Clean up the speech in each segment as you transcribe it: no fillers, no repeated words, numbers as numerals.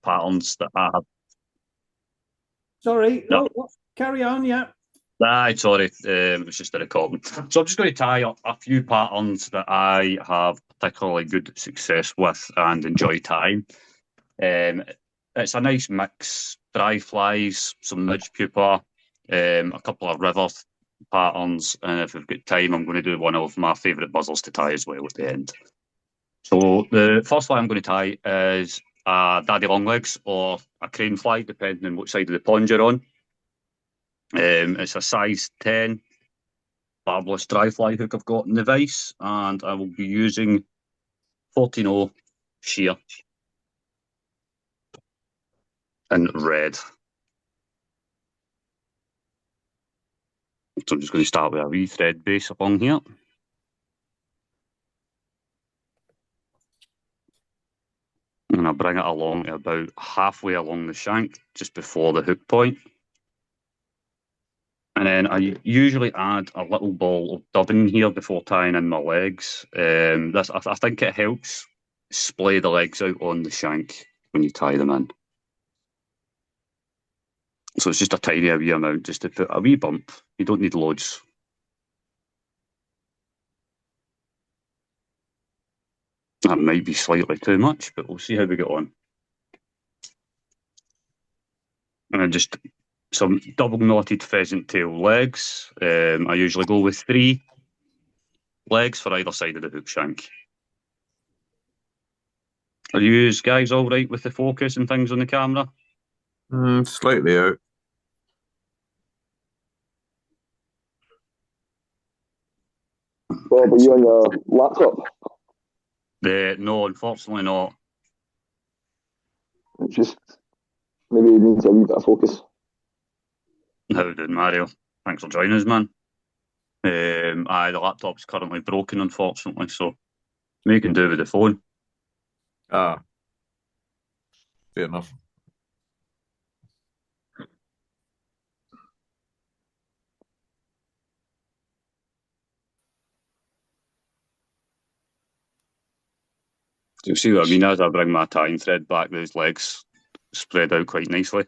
patterns that I have. Sorry, No, carry on, yeah. sorry, it was just a recording. So I'm just going to tie up a few patterns that I have particularly good success with and enjoy tying. It's a nice mix: dry flies, some midge pupa, a couple of river patterns, and if we've got time, I'm going to do one of my favourite buzzers to tie as well at the end. So the first fly I'm going to tie is a daddy longlegs or a crane fly, depending on which side of the pond you're on. It's a size 10 barbless dry fly hook I've got in the vise, and I will be using 14-0 sheer in red. So I'm just going to start with a wee thread base along here. And I'll bring it along to about halfway along the shank, just before the hook point. And then I usually add a little ball of dubbing here before tying in my legs. I think it helps splay the legs out on the shank when you tie them in. So it's just a tiny wee amount, just to put a wee bump. You don't need loads. That might be slightly too much, but we'll see how we get on. And then just some double knotted pheasant tail legs. I usually go with 3 legs for either side of the hook shank. Are you guys all right with the focus and things on the camera? Slightly out. Bob, are you on your laptop? No, unfortunately not. It's just maybe it needs a wee bit of focus. How did Mario? Thanks for joining us, man. The laptop's currently broken, unfortunately, so we can do with the phone. Ah, fair enough. Do you see what I mean? As I bring my tying thread back, those legs spread out quite nicely.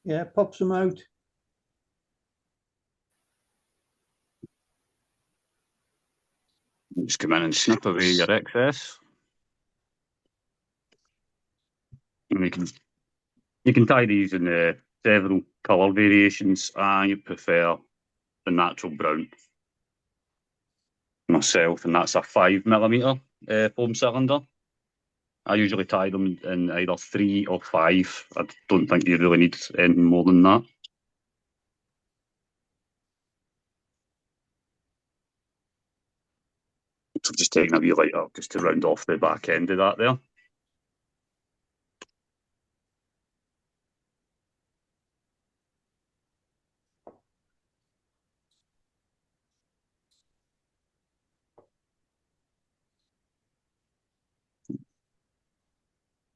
Yeah, pops them out. Just come in and snip away your excess. And you can tie these in several colour variations. I prefer the natural brown myself, and that's a 5mm foam cylinder. I usually tie them in either 3 or 5. I don't think you really need any more than that. So I'm just taking a wee lighter just to round off the back end of that there.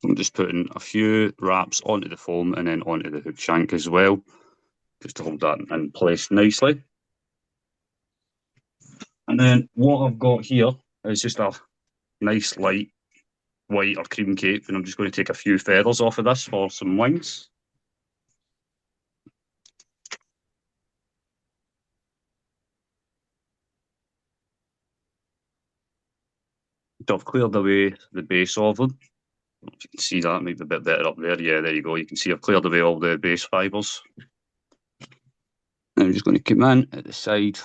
I'm just putting a few wraps onto the foam and then onto the hook shank as well, just to hold that in place nicely. And then what I've got here is just a nice light white or cream cape, and I'm just going to take a few feathers off of this for some wings. So I've cleared away the base of them. If you can see that, maybe a bit better up there. Yeah, there you go. You can see I've cleared away all the base fibres. And I'm just going to come in at the side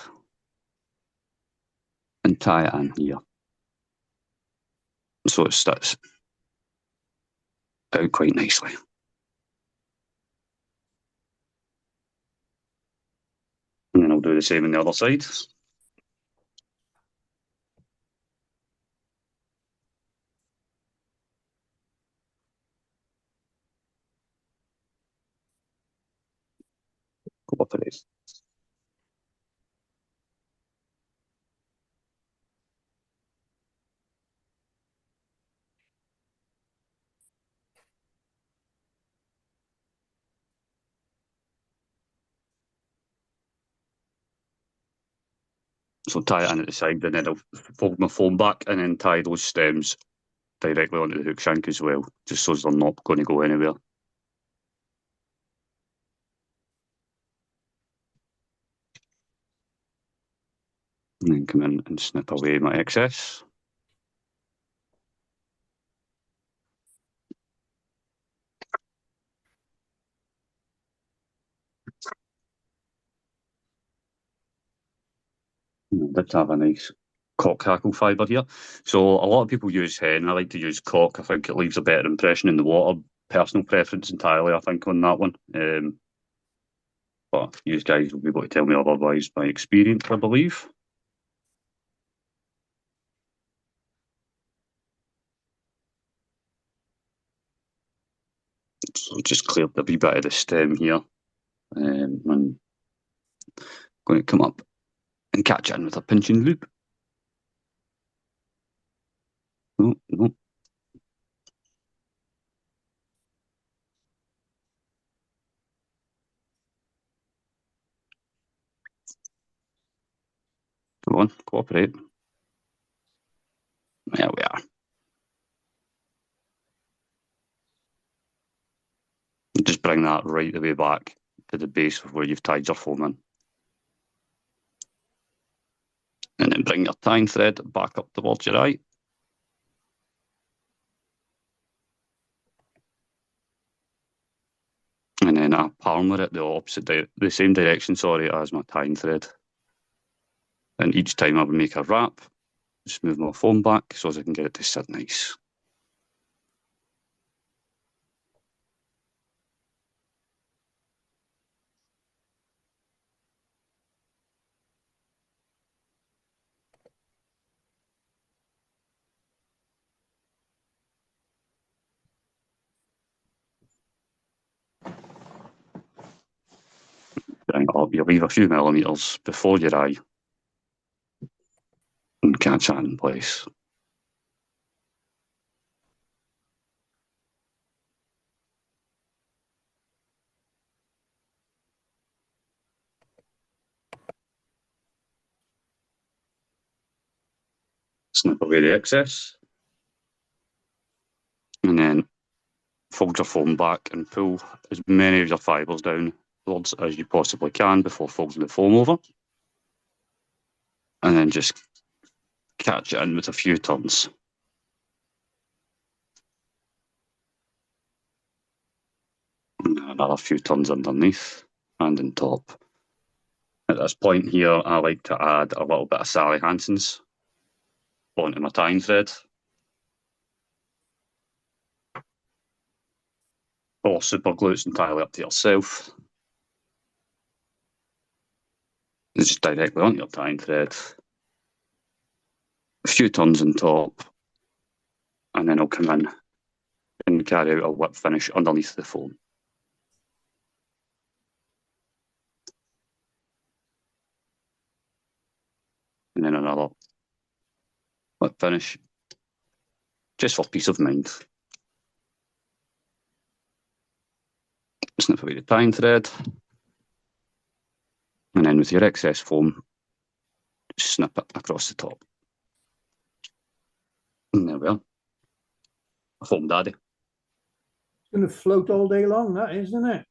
and tie it in here. So it sits out quite nicely. And then I'll do the same on the other side. Cooperate. So tie it in at the side, and then I'll fold my foam back and then tie those stems directly onto the hook shank as well, just so they're not going to go anywhere. And then come in and snip away my excess. I did have a nice cock hackle fibre here. So a lot of people use hen. I like to use cock. I think it leaves a better impression in the water. Personal preference entirely, I think, on that one. But you guys will be able to tell me otherwise by experience, I believe. So just clear a wee bit of the stem here. And I'm going to come up and catch in with a pinching loop. No, no. Come on, cooperate. There we are. Just bring that right the way back to the base of where you've tied your foam in. And then bring your tying thread back up towards your eye. And then I palmer it the same direction, as my tying thread. And each time I would make a wrap, just move my foam back so as I can get it to sit nice. Bring it up, you leave a few millimetres before your eye and catch that in place. Snip away the excess. And then fold your foam back and pull as many of your fibres down towards as you possibly can before folding the foam over. And then just catch it in with a few turns. And another few turns underneath and on top. At this point here, I like to add a little bit of Sally Hansen's onto my tying thread. Or super glue, it's entirely up to yourself. Just directly onto your tying thread. A few turns on top. And then I'll come in and carry out a whip finish underneath the foam. And then another whip finish, just for peace of mind. Snip away the tying thread. And then with your excess foam, snip it across the top. And there we are. A foam daddy. It's going to float all day long, that is, isn't it?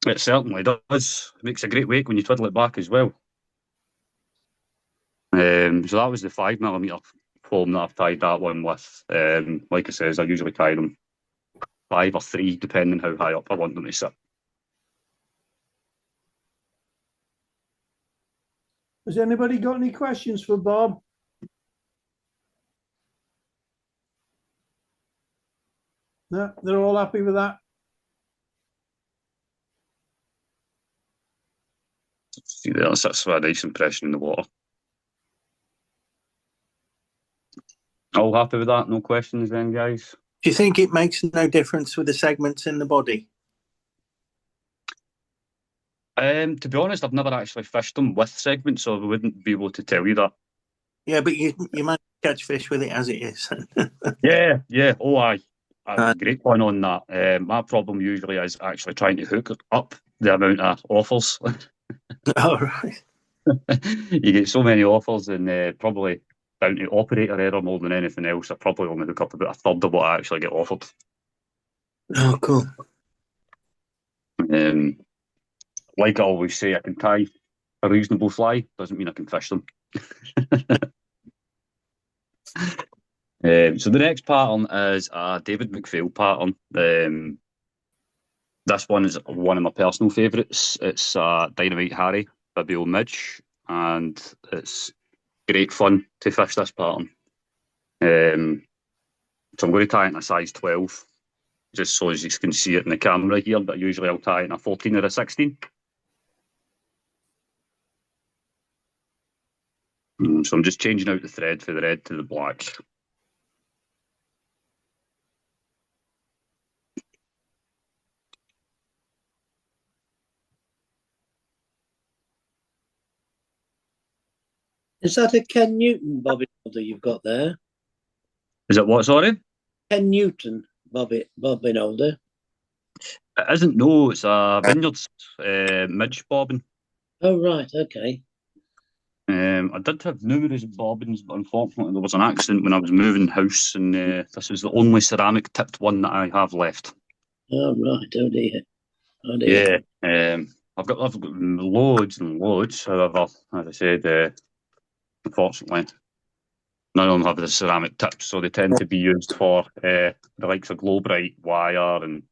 It certainly does. It makes a great wake when you twiddle it back as well. So that was the 5mm foam that I've tied that one with. Like I says, I usually tie them 5 or 3, depending how high up I want them to sit. Has anybody got any questions for Bob? No, they're all happy with that. See there, that's a nice impression in the water. All happy with that? No questions then, guys? Do you think it makes no difference with the segments in the body? To be honest, I've never actually fished them with segments, so I wouldn't be able to tell you that. Yeah, but you might catch fish with it as it is. Yeah. Oh, aye. That's a great point on that. My problem usually is actually trying to hook up the amount of offers. Oh, right. You get so many offers, and probably down to operator error more than anything else. I probably only hook up about a third of what I actually get offered. Oh, cool. Like I always say, I can tie a reasonable fly, doesn't mean I can fish them. So the next pattern is a David McPhail pattern. This one is one of my personal favourites. It's Dynamite Harry, Bibbio Midge, and it's great fun to fish this pattern. So I'm going to tie it in a size 12, just so as you can see it in the camera here, but usually I'll tie it in a 14 or a 16. So I'm just changing out the thread for the red to the black. Is that a Ken Newton bobbin holder you've got there? Is it what, sorry? Ken Newton bobbin holder. It isn't, no, it's a Vineyards Midge bobbin. Oh, right, okay. I did have numerous bobbins, but unfortunately there was an accident when I was moving house, and this is the only ceramic tipped one that I have left. Oh, right, oh dear. Oh dear. Yeah, I've got loads and loads. However, as I said, unfortunately, none of them have the ceramic tips, so they tend to be used for the likes of glow bright wire and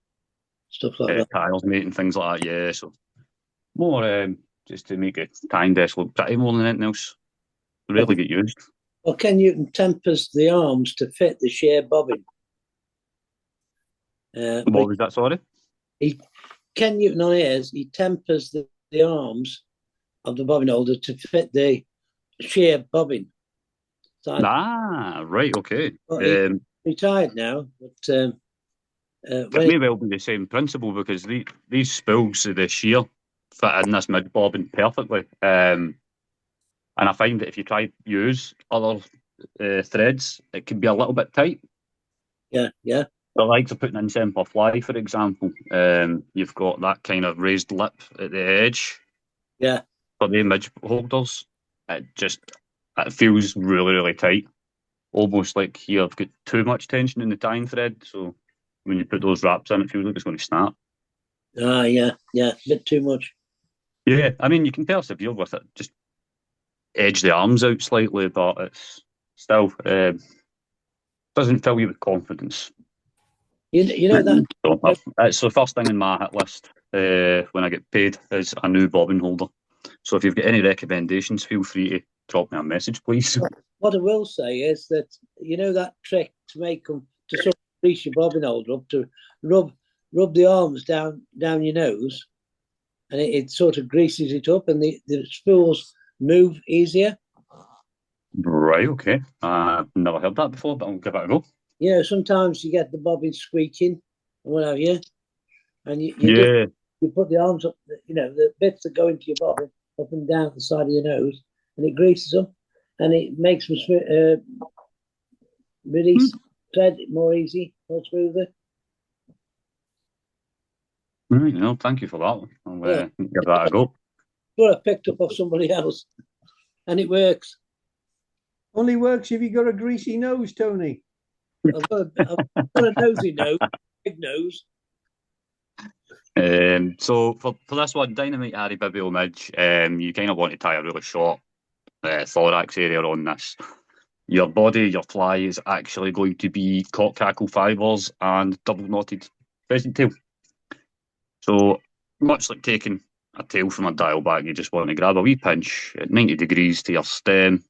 Stuff like that. tiles, mate, and things like that. Yeah, so more just to make a tying desk look pretty more than anything else. They rarely get used. Well, Ken Newton tempers the arms to fit the sheer bobbin. What was that, sorry? Ken Newton on his, he tempers the arms of the bobbin holder to fit the sheer bobbin. So Right, okay. he's retired now, but it may well be the same principle, because these spools of the shear fit in this mid bobbin perfectly. And I find that if you try to use other threads, it can be a little bit tight. Yeah. The likes of putting in Semper Fly, for example, you've got that kind of raised lip at the edge. Yeah. For the midge holders, it feels really, really tight. Almost like you've got too much tension in the tying thread. So when you put those wraps in, it feels like it's going to snap. Yeah, a bit too much. Yeah, I mean, you can persevere with it. Just edge the arms out slightly, but it's still doesn't fill you with confidence. You know that. So it's the first thing in my hit list when I get paid is a new bobbin holder. So if you've got any recommendations, feel free to drop me a message, please. What I will say is that you know that trick to make them to sort of grease your bobbin holder up, to rub the arms down your nose, and it sort of greases it up, and the spools move easier. Right, okay. I've never heard that before, but I'll give it a go. You know, sometimes you get the bobbin squeaking and what have you, and you put the arms up, the bits that go into your bobbin up and down the side of your nose, and it greases them, and it makes them release thread more easy, more smoother. Right, thank you for that. I'll give that a go. What I picked up off somebody else, and it works. Only works if you got a greasy nose, Tony. I've got a nosy nose, big nose. So for this one, Dynamite Harry Bibbio Midge, you kind of want to tie a really short thorax area on this. Your body, your fly is actually going to be cock cackle fibres and double knotted pheasant tail. So much like taking a tail from a dial bag, you just want to grab a wee pinch at 90 degrees to your stem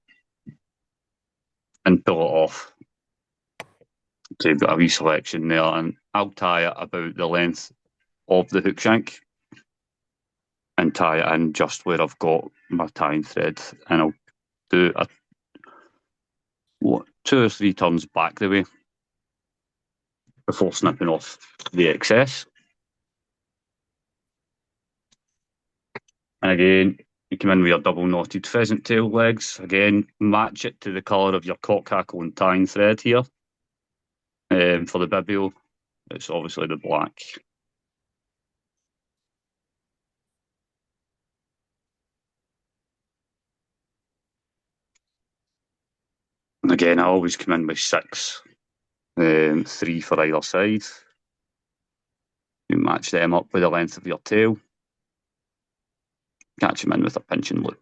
and pull it off. So you've got a wee selection there, and I'll tie it about the length of the hook shank and tie it in just where I've got my tying thread, and I'll do 2 or 3 turns back the way before snipping off the excess. And again, you come in with your double knotted pheasant tail legs. Again, match it to the colour of your cock cackle and tying thread here. For the Bibbio, it's obviously the black. And again, I always come in with 6, 3 for either side. You match them up with the length of your tail. Catch them in with a pinching loop.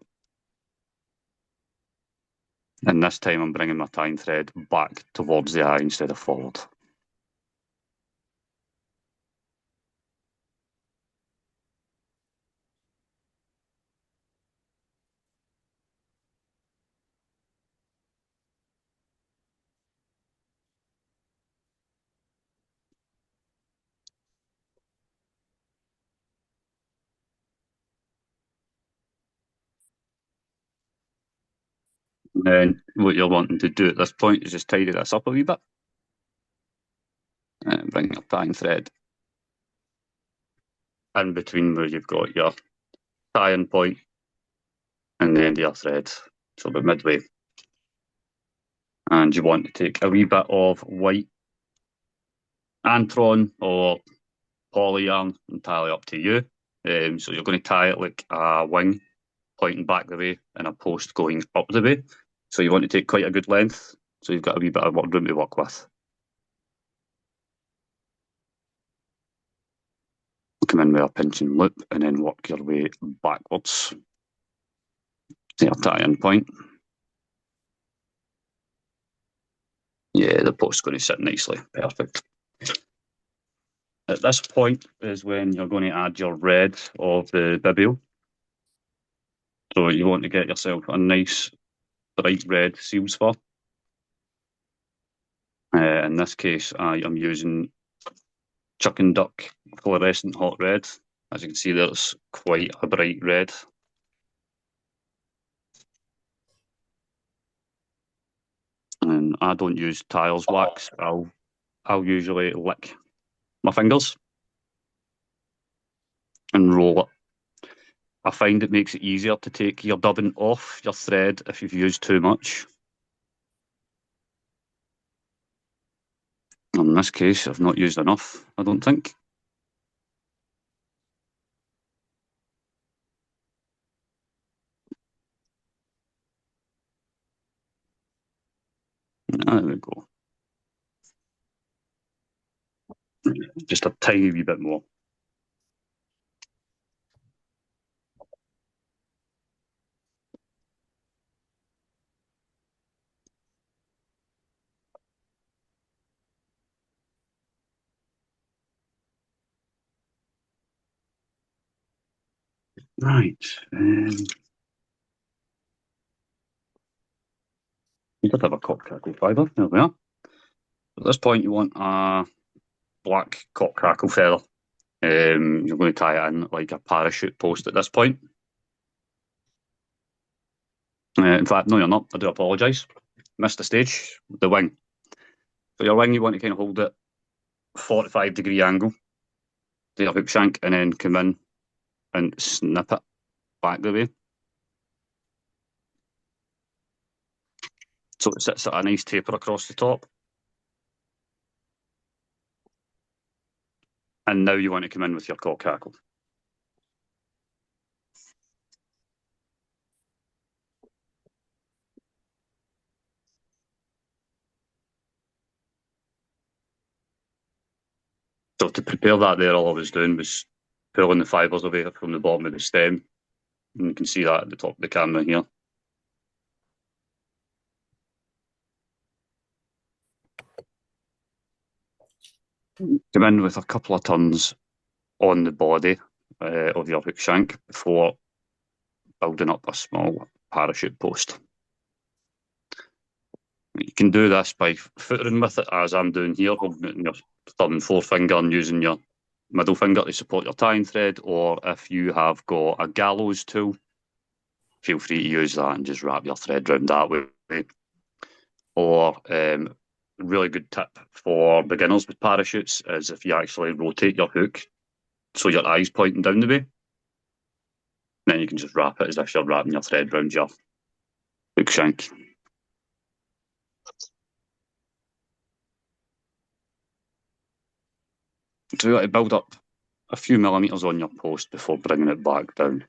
And this time I'm bringing my tying thread back towards the eye instead of forward. And then what you're wanting to do at this point is just tidy this up a wee bit. And bring your tying thread in between where you've got your tying point and the end of your thread, so about midway. And you want to take a wee bit of white Antron or poly yarn, entirely up to you. So you're going to tie it like a wing pointing back the way and a post going up the way. So you want to take quite a good length, so you've got a wee bit of room to work with. Come in with a pinching loop and then work your way backwards to your tie-in point. Yeah, the post's going to sit nicely. Perfect. At this point is when you're going to add your red of the Bibbio. So you want to get yourself a nice bright red seal spur. In this case, I am using Chuck and Duck fluorescent hot red. As you can see, there's quite a bright red. And I don't use tiles wax. I'll usually lick my fingers and roll it. I find it makes it easier to take your dubbing off your thread if you've used too much. In this case, I've not used enough, I don't think. There we go. Just a tiny wee bit more. Right. You did have a cock crackle fibre. There we are. At this point, you want a black cock crackle feather. You're going to tie it in like a parachute post at this point. In fact, no, you're not. I do apologise. Missed a stage. The wing. So your wing, you want to kind of hold it 45-degree angle to your hook shank and then come in and snip it back the way. So it sits at a nice taper across the top. And now you want to come in with your cock crackle. So to prepare that there, all I was doing was pulling the fibres away from the bottom of the stem. And you can see that at the top of the camera here. Come in with a couple of turns on the body of your hook shank before building up a small parachute post. You can do this by footering with it, as I'm doing here, holding it in your thumb and forefinger and using your middle finger to support your tying thread, or if you have got a gallows tool, feel free to use that and just wrap your thread around that way. Or really good tip for beginners with parachutes is if you actually rotate your hook so your eye's pointing down the way, then you can just wrap it as if you're wrapping your thread around your hook shank. So you got to build up a few millimetres on your post before bringing it back down.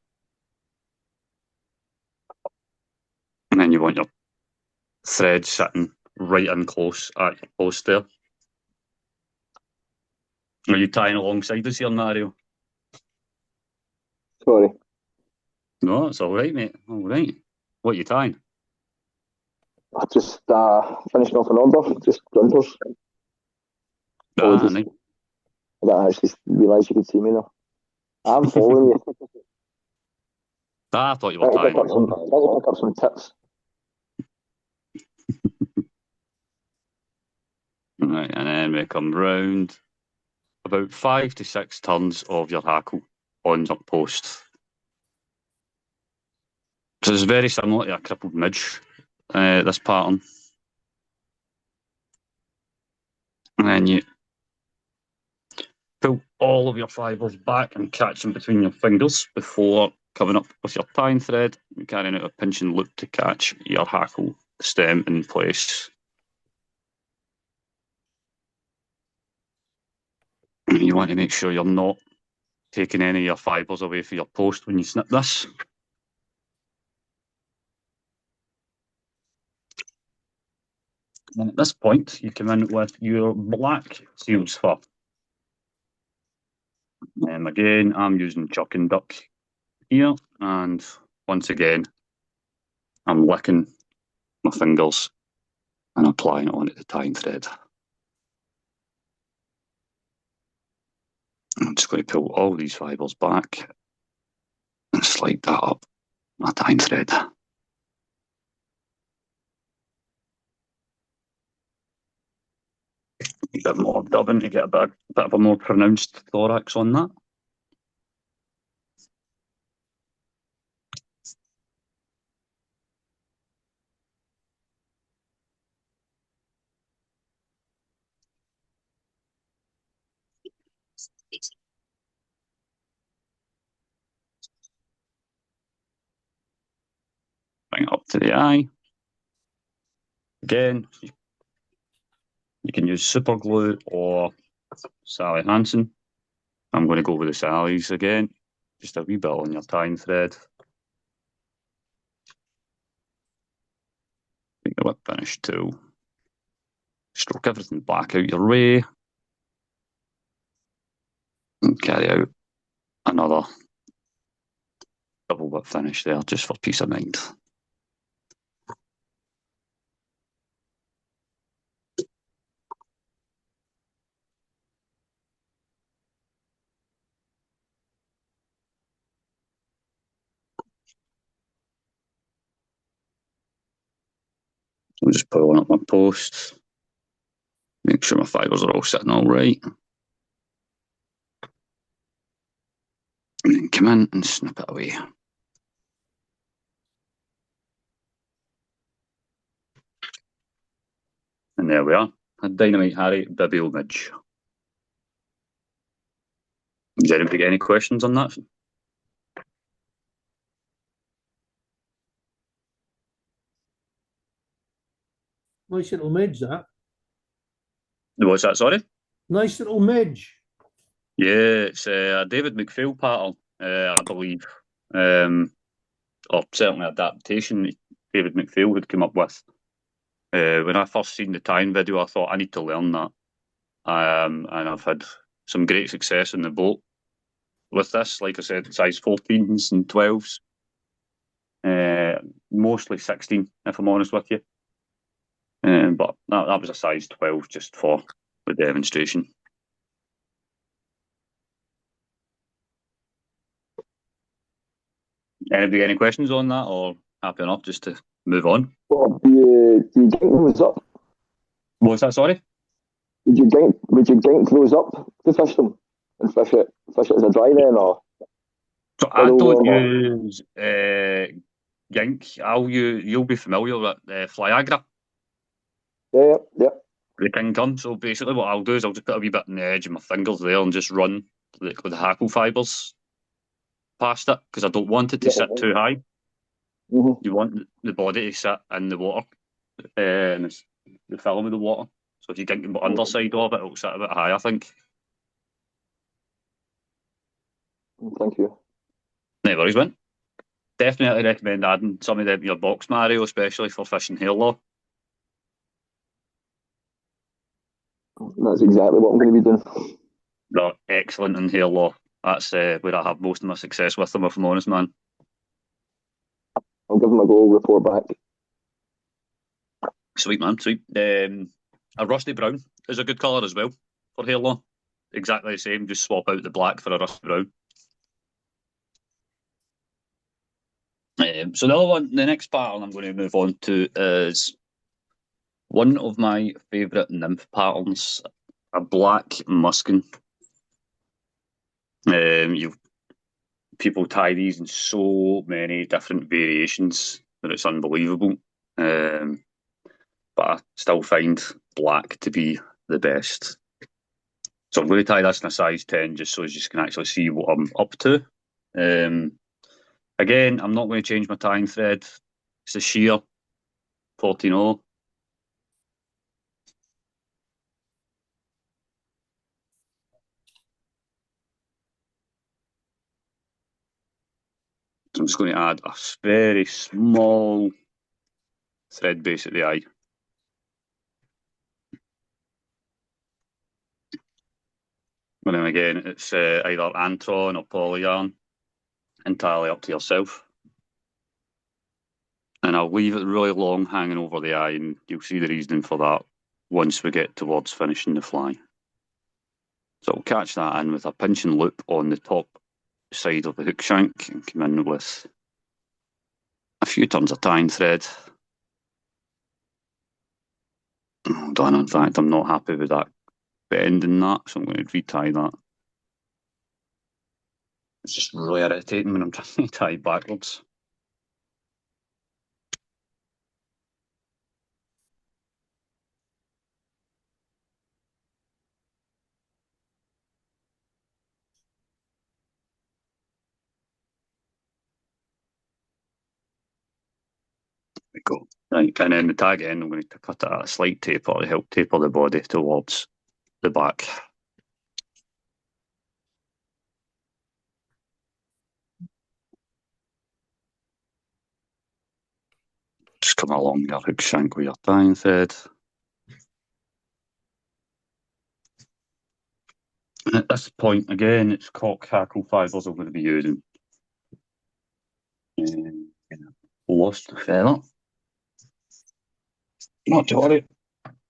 And then you want your thread sitting right in close at your post there. Are you tying alongside us here, Mario? Sorry. No, it's all right, mate. All right. What are you tying? I just finishing off an order, just grunters. Apologies. Nice. I didn't actually realise you could see me there. I'm following you. I thought you were Trying to tying. pick up some tips. Right, and then we come round about 5 to 6 turns of your hackle on your post. So it's very similar to a crippled midge, this pattern. And then you pull all of your fibres back and catch them between your fingers before coming up with your tying thread and carrying out a pinch and loop to catch your hackle stem in place. And you want to make sure you're not taking any of your fibres away from your post when you snip this. And at this point, you come in with your black seals fur. Again, I'm using chuck and duck here, and once again, I'm licking my fingers and applying it onto the tying thread. I'm just going to pull all these fibres back and slide that up my tying thread. A bit more dubbing to get a bit of a more pronounced thorax on that. Bring it up to the eye. Again, you can use super glue or Sally Hansen. I'm going to go with the Sally's again. Just a wee bit on your tying thread. Make the whip finish tool. Stroke everything back out your way. And carry out another double whip finish there, just for peace of mind. I'm just pulling up my post. Make sure my fibres are all sitting all right. And then come in and snip it away. And there we are. A Dynamite Harry Bibbio Midge. Does anybody get any questions on that? Nice little midge, that. What's that, sorry? Nice little midge. Yeah, it's a David McPhail pattern, I believe. Or certainly adaptation David McPhail had come up with. When I first seen the tying video, I thought I need to learn that. And I've had some great success in the boat with this. Like I said, size 14s and 12s. Mostly 16, if I'm honest with you. But that was a size 12 just for the demonstration. Anybody any questions on that, or happy enough just to move on? Bob, do you gink those up? What's that, sorry? Would you gink those up to fish them and fish it as a dry then, or? So I don't use gink. You'll be familiar with Flyagra. Yeah. The king gun. So basically what I'll do is I'll just put a wee bit on the edge of my fingers there and just run with the hackle fibres past it, because I don't want it to sit too high. Mm-hmm. You want the body to sit in the water, and it's the film of the water. So if you gink the underside of it, it'll sit a bit high, I think. Thank you. No worries, man. Definitely recommend adding some of them to your box, Mario, especially for fishing hair law. That's exactly what I'm going to be doing. They're excellent in hair law. That's where I have most of my success with them, if I'm honest, man. I'll give them a go, report back. Sweet, man, sweet. A rusty brown is a good colour as well for hair law. Exactly the same, just swap out the black for a rusty brown. So the other one, the next pattern I'm going to move on to is one of my favourite nymph patterns, a Black Muskin. People tie these in so many different variations that it's unbelievable. But I still find black to be the best. So I'm going to tie this in a size 10 just so you can actually see what I'm up to. Again, I'm not going to change my tying thread. It's a sheer 14-0. So I'm just going to add a very small thread base at the eye. And then again, it's either Antron or Polyyarn, entirely up to yourself. And I'll leave it really long hanging over the eye, and you'll see the reasoning for that once we get towards finishing the fly. So I'll catch that in with a pinch and loop on the top side of the hook shank and come in with a few turns of tying thread. Hold on, in fact, I'm not happy with that bend in that, so I'm going to retie that. It's just really irritating when I'm trying to tie backwards. There we go. Right, and then the tag end, I'm going to cut it at a slight taper to help taper the body towards the back. Just come along your hook shank with your tying thread. And at this point, again, it's cock hackle fibres I'm going to be using. Lost the feather. Not to worry.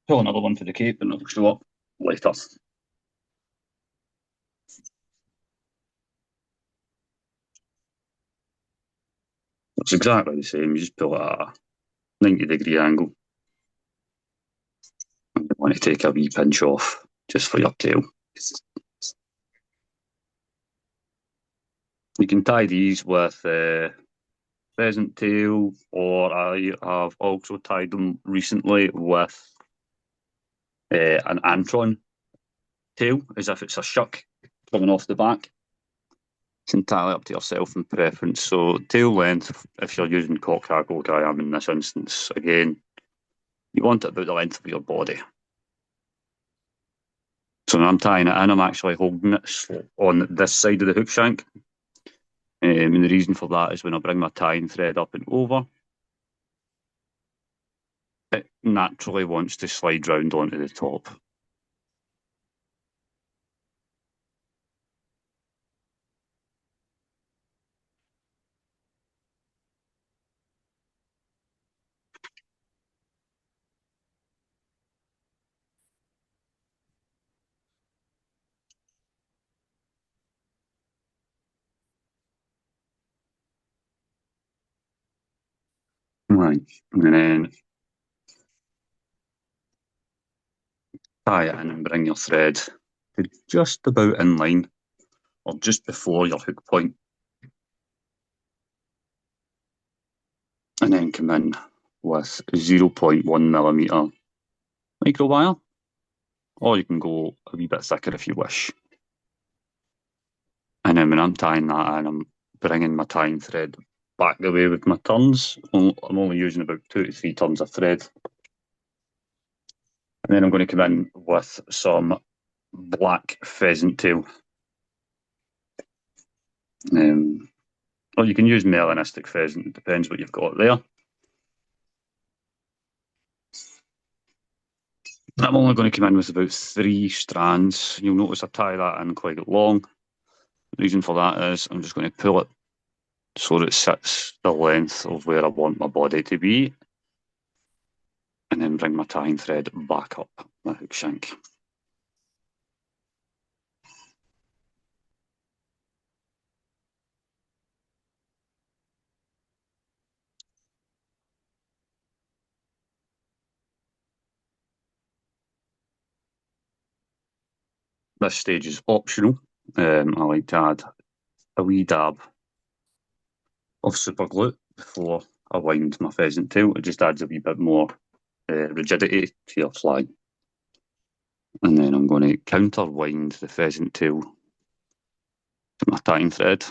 Pull another one for the cape and it'll show up later. It's exactly the same. You just pull it at a 90-degree angle. You want to take a wee pinch off just for your tail. You can tie these with pheasant tail, or I have also tied them recently with an Antron tail, as if it's a shuck coming off the back. It's entirely up to yourself and preference. So tail length, if you're using cock hackle like I am in this instance, again, you want it about the length of your body. So when I'm tying it in, I'm actually holding it on this side of the hook shank. And the reason for that is when I bring my tying thread up and over, it naturally wants to slide round onto the top. Right, and then tie it in and bring your thread to just about in line or just before your hook point. And then come in with 0.1mm micro wire, or you can go a wee bit thicker if you wish. And then when I'm tying that in, I'm bringing my tying thread back the way with my turns. I'm only using about 2 to 3 turns of thread. And then I'm going to come in with some Black Pheasant Tail. Or you can use melanistic pheasant, it depends what you've got there. I'm only going to come in with about 3 strands. You'll notice I tie that in quite long. The reason for that is I'm just going to pull it so that it sits the length of where I want my body to be, and then bring my tying thread back up my hook shank. This stage is optional. I like to add a wee dab of super glue before I wind my pheasant tail. It just adds a wee bit more rigidity to your fly. And then I'm going to counter wind the pheasant tail to my tying thread.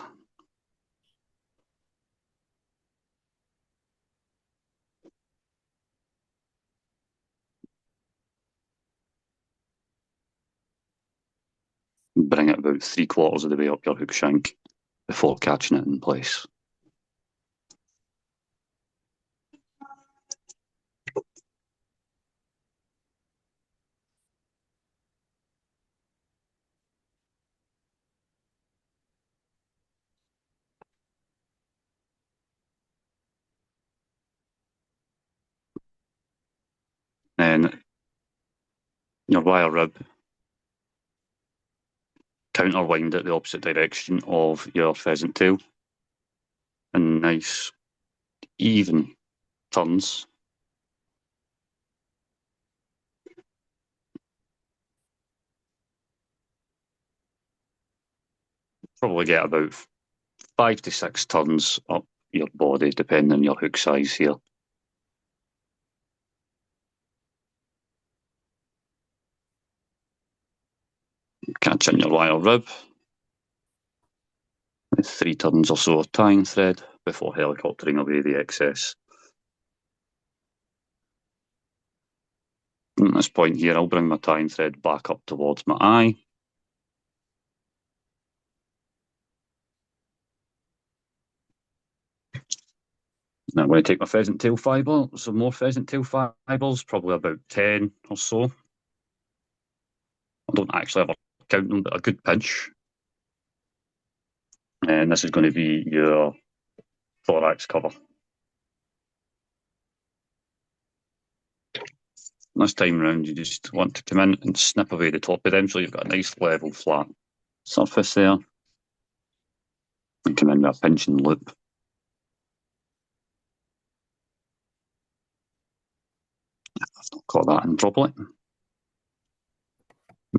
Bring it about 3/4 of the way up your hook shank before catching it in place. Then your wire rib, counter wind it the opposite direction of your pheasant tail, and nice even turns. Probably get about 5 to 6 turns up your body, depending on your hook size here. Catch in your wire rib, 3 turns or so of tying thread before helicoptering away the excess. At this point here, I'll bring my tying thread back up towards my eye. Now I'm going to take my pheasant tail fibre, some more pheasant tail fibres, probably about 10 or so. I don't actually ever count them, but a good pinch. And this is going to be your thorax cover. This time round, you just want to come in and snip away the top of them so you've got a nice level flat surface there. And come in with a pinch and loop. I've not got that in properly.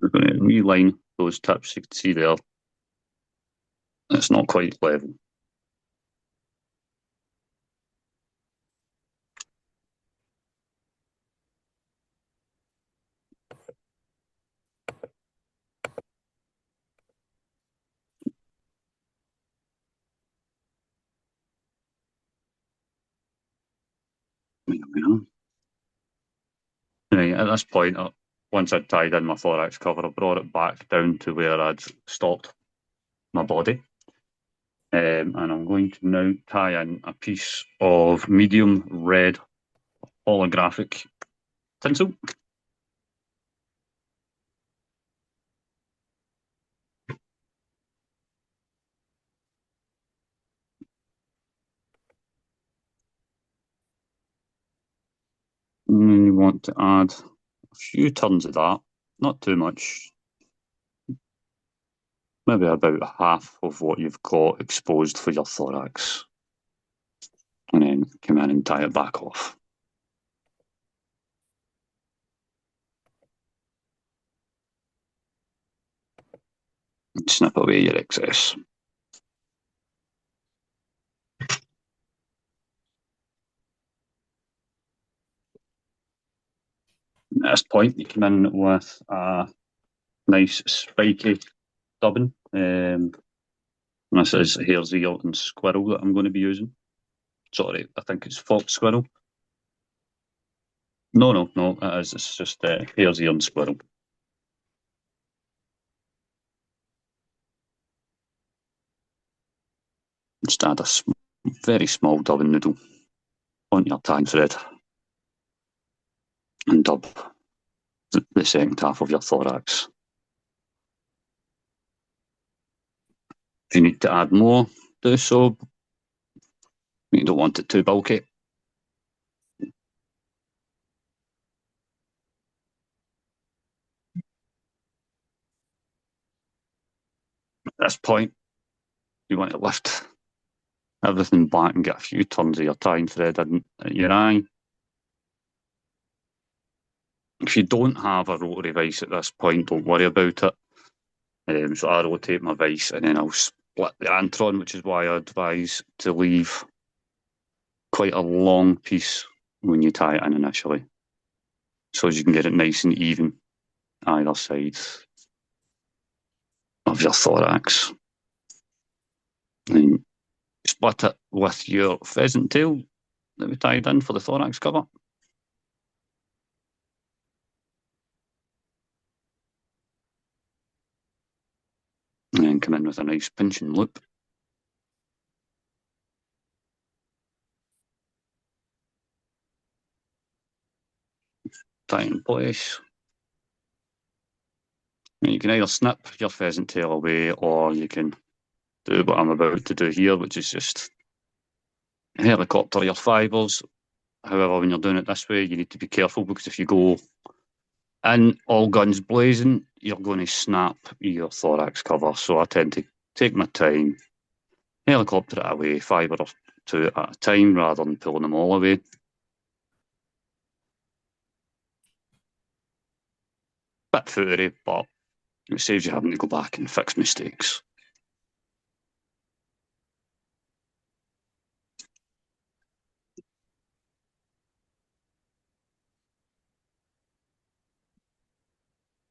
We're going to reline those tips. You can see there, it's not quite level. There we are. Right, at this point, once I'd tied in my thorax cover, I brought it back down to where I'd stopped my body. And I'm going to now tie in a piece of medium red holographic tinsel. And then you want to add a few turns of that, not too much. Maybe about half of what you've got exposed for your thorax. And then come in and tie it back off. And snip away your excess. At this point, you come in with a nice spiky dubbing. This is hare's ear and squirrel that I'm going to be using. Sorry, I think it's fox squirrel. No, it is. It's just hare's ear and squirrel. Just add a very small dubbing noodle on your tying thread and dub. the second half of your thorax. If you need to add more, do so. You don't want it too bulky. At this point, you want to lift everything back and get a few turns of your tying thread in at your eye. If you don't have a rotary vise at this point, don't worry about it. So I rotate my vise and then I'll split the antron, which is why I advise to leave quite a long piece when you tie it in initially, so as you can get it nice and even either side of your thorax. And split it with your pheasant tail that we tied in for the thorax cover. And then come in with a nice pinching loop. Tie in place. And you can either snip your pheasant tail away, or you can do what I'm about to do here, which is just helicopter your fibres. However, when you're doing it this way, you need to be careful, because if you go in all guns blazing, you're going to snap your thorax cover. So I tend to take my time, helicopter it away, fibre or two at a time, rather than pulling them all away. Bit footery, but it saves you having to go back and fix mistakes.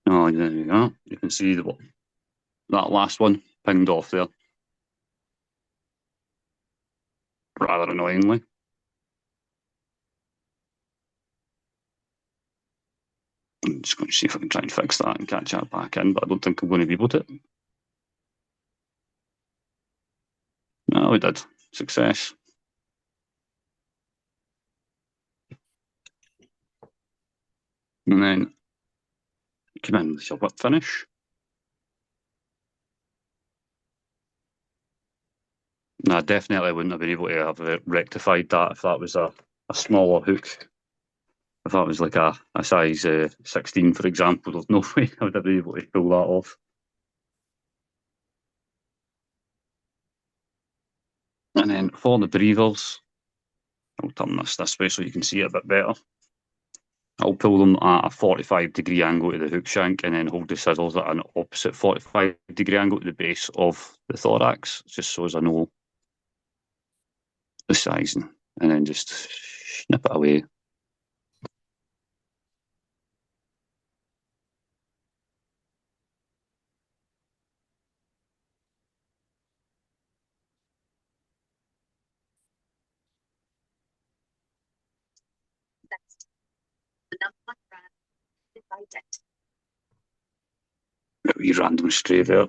Oh, there you go. You can see that last one pinged off there. Rather annoyingly. I'm just going to see if I can try and fix that and catch that back in, but I don't think I'm going to be able to. No, we did. Success. And then come in with your whip finish. No, I definitely wouldn't have been able to have rectified that if that was a smaller hook. If that was like a size 16, for example, there's no way I would have been able to pull that off. And then for the breathers, I'll turn this way so you can see it a bit better. I'll pull them at a 45-degree angle to the hook shank, and then hold the scissors at an opposite 45-degree angle to the base of the thorax, just so as I know the sizing, and then just snip it away. A wee random stray there.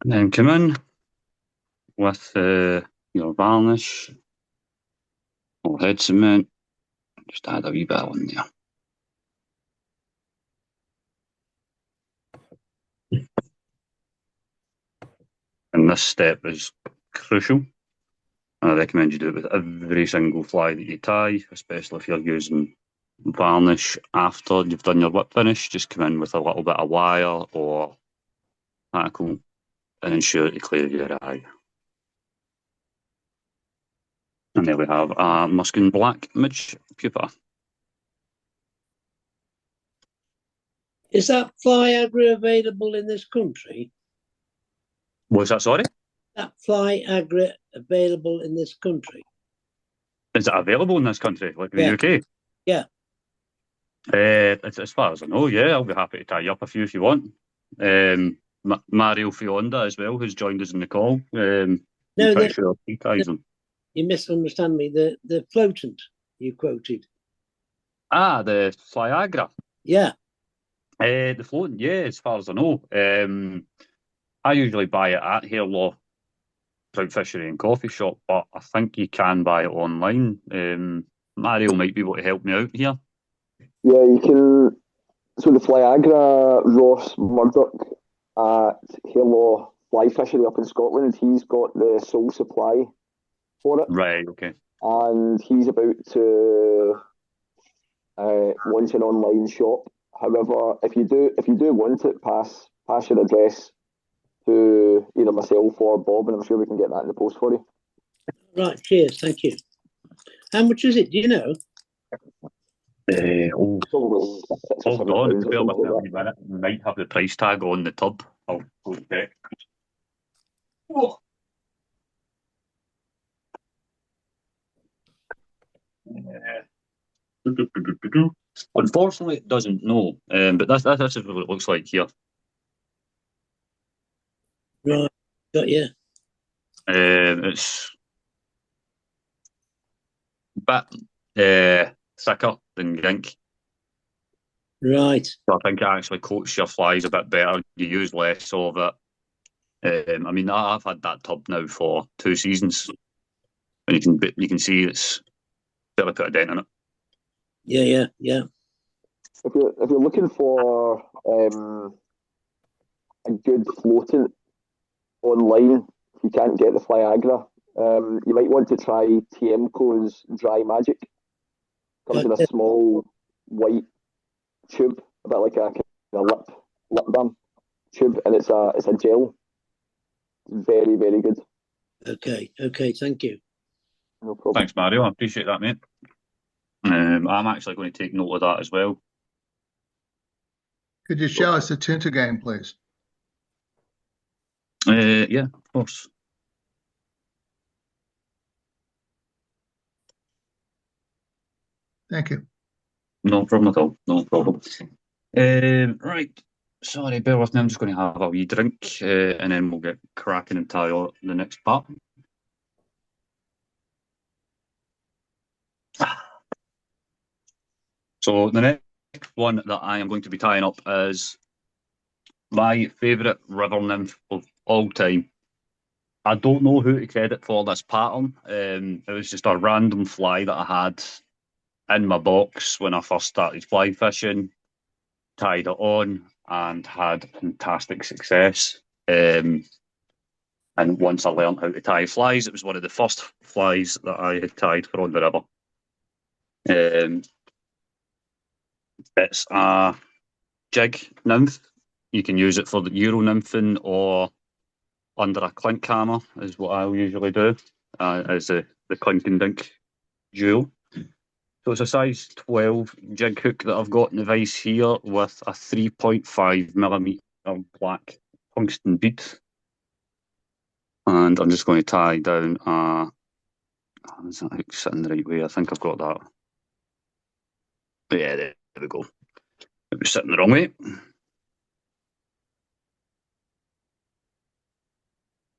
And then come in with your varnish or head cement. Just add a wee bit on there. And this step is crucial. And I recommend you do it with every single fly that you tie, especially if you're using varnish after you've done your whip finish. Just come in with a little bit of wire or tackle and ensure to clear your eye. And there we have a Muskin Black Midge pupa. Is that Fly-Agra available in this country? Was that, sorry? That Fly-Agra available in this country? Is it available in this country, like in Yeah. the UK? Yeah. As far as I know, yeah, I'll be happy to tie you up a few if you want. Mario Fionda as well, who's joined us in the call. No, pretty sure he ties them. You misunderstand me. The floatant you quoted. Ah, the Fly-Agra. Yeah. The floating, yeah, as far as I know. I usually buy it at Hairlaw Trout Fishery and Coffee Shop, but I think you can buy it online. Mario might be able to help me out here. Yeah, you can. So the Flyagra Ross Murdoch at Halo Fly Fishery up in Scotland, he's got the sole supply for it, Right. Okay. and he's about to launch an online shop. However, if you do want it, pass your address to either myself or Bob, and I'm sure we can get that in the post for you. Right, cheers, thank you. How much is it? Do you know? Probably Hold on. £600 or Bear with something me a like wee that. minute. Might have the price tag on the tub. I'll go check. Oh. Unfortunately, it doesn't know. But that's what it looks like here. Right, got you. It's a bit thicker than ink. Right. So I think it actually coats your flies a bit better. You use less of it. I mean, I've had that tub now for 2 seasons, and you can see it's barely put a dent in it. Yeah. If you're looking for a good floatant online, if you can't get the Flyagra, you might want to try TMCO's Dry Magic. Comes in a small white tube, a bit like a lip balm tube, and it's a gel. It's very, very good. Okay, thank you. No problem. Thanks, Mario. I appreciate that, mate. I'm actually going to take note of that as well. Could you show us the Tinta game, please? Yeah, of course. Thank you. No problem at all. No problem. Right. Sorry, bear with me. I'm just going to have a wee drink, and then we'll get cracking and tie on the next part. So the next one that I am going to be tying up is my favourite river nymph of all time. I don't know who to credit for this pattern. It was just a random fly that I had in my box when I first started fly fishing, tied it on, and had fantastic success. And once I learned how to tie flies, it was one of the first flies that I had tied for on the river. It's a jig nymph. You can use it for the Euro nymphing or under a clink hammer, is what I'll usually do, as the clink and dink duo. So it's a size 12 jig hook that I've got in the vise here with a 3.5mm black tungsten bead. And I'm just going to tie down is that hook sitting the right way? I think I've got that. But yeah, there we go. It was sitting the wrong way.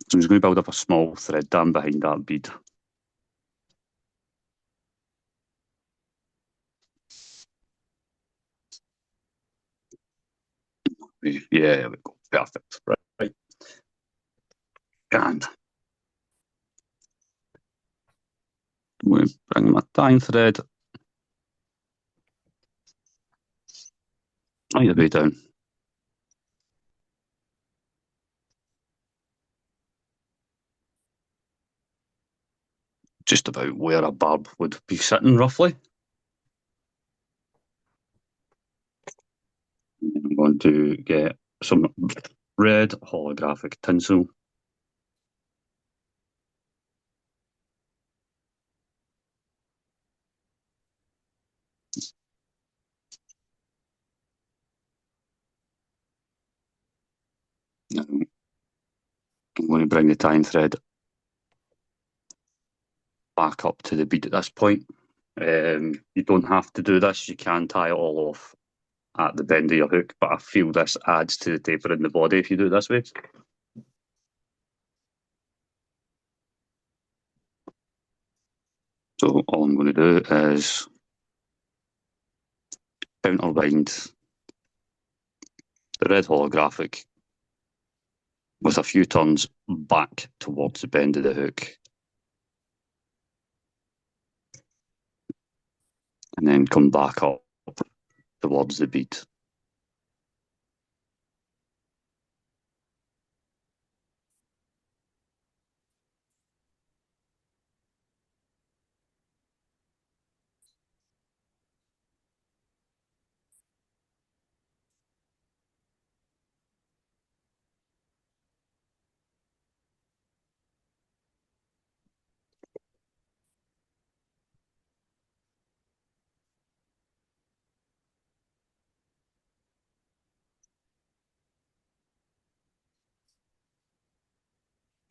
So I'm just going to build up a small thread down behind that bead. Yeah, there we go. Perfect. Right. And I'm going to bring my tying thread right the way down. Just about where a barb would be sitting, roughly. And I'm going to get some red holographic tinsel. Now, I'm going to bring the tying thread back up to the bead at this point. You don't have to do this. You can tie it all off at the bend of your hook, but I feel this adds to the taper in the body if you do it this way. So all I'm going to do is counterwind the red holographic with a few turns back towards the bend of the hook. And then come back up towards the bead.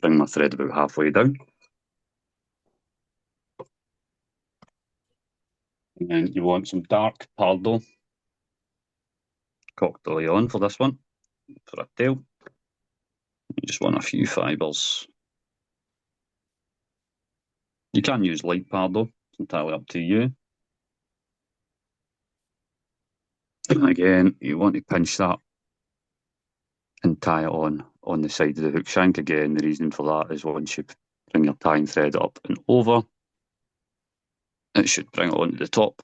Bring my thread about halfway down. And then you want some dark Pardo Coq de Leon for this one, for a tail. You just want a few fibres. You can use light Pardo, it's entirely up to you. And again, you want to pinch that and tie it on the side of the hook shank. Again, the reason for that is once you bring your tying thread up and over, it should bring it onto the top.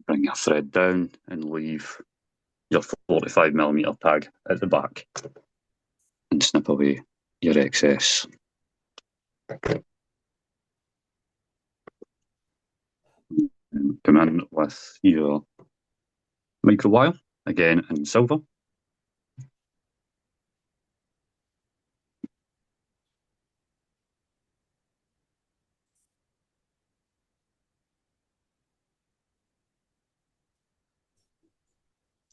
Bring your thread down and leave your 45mm tag at the back and snip away your excess. And come in with your micro wire, again in silver.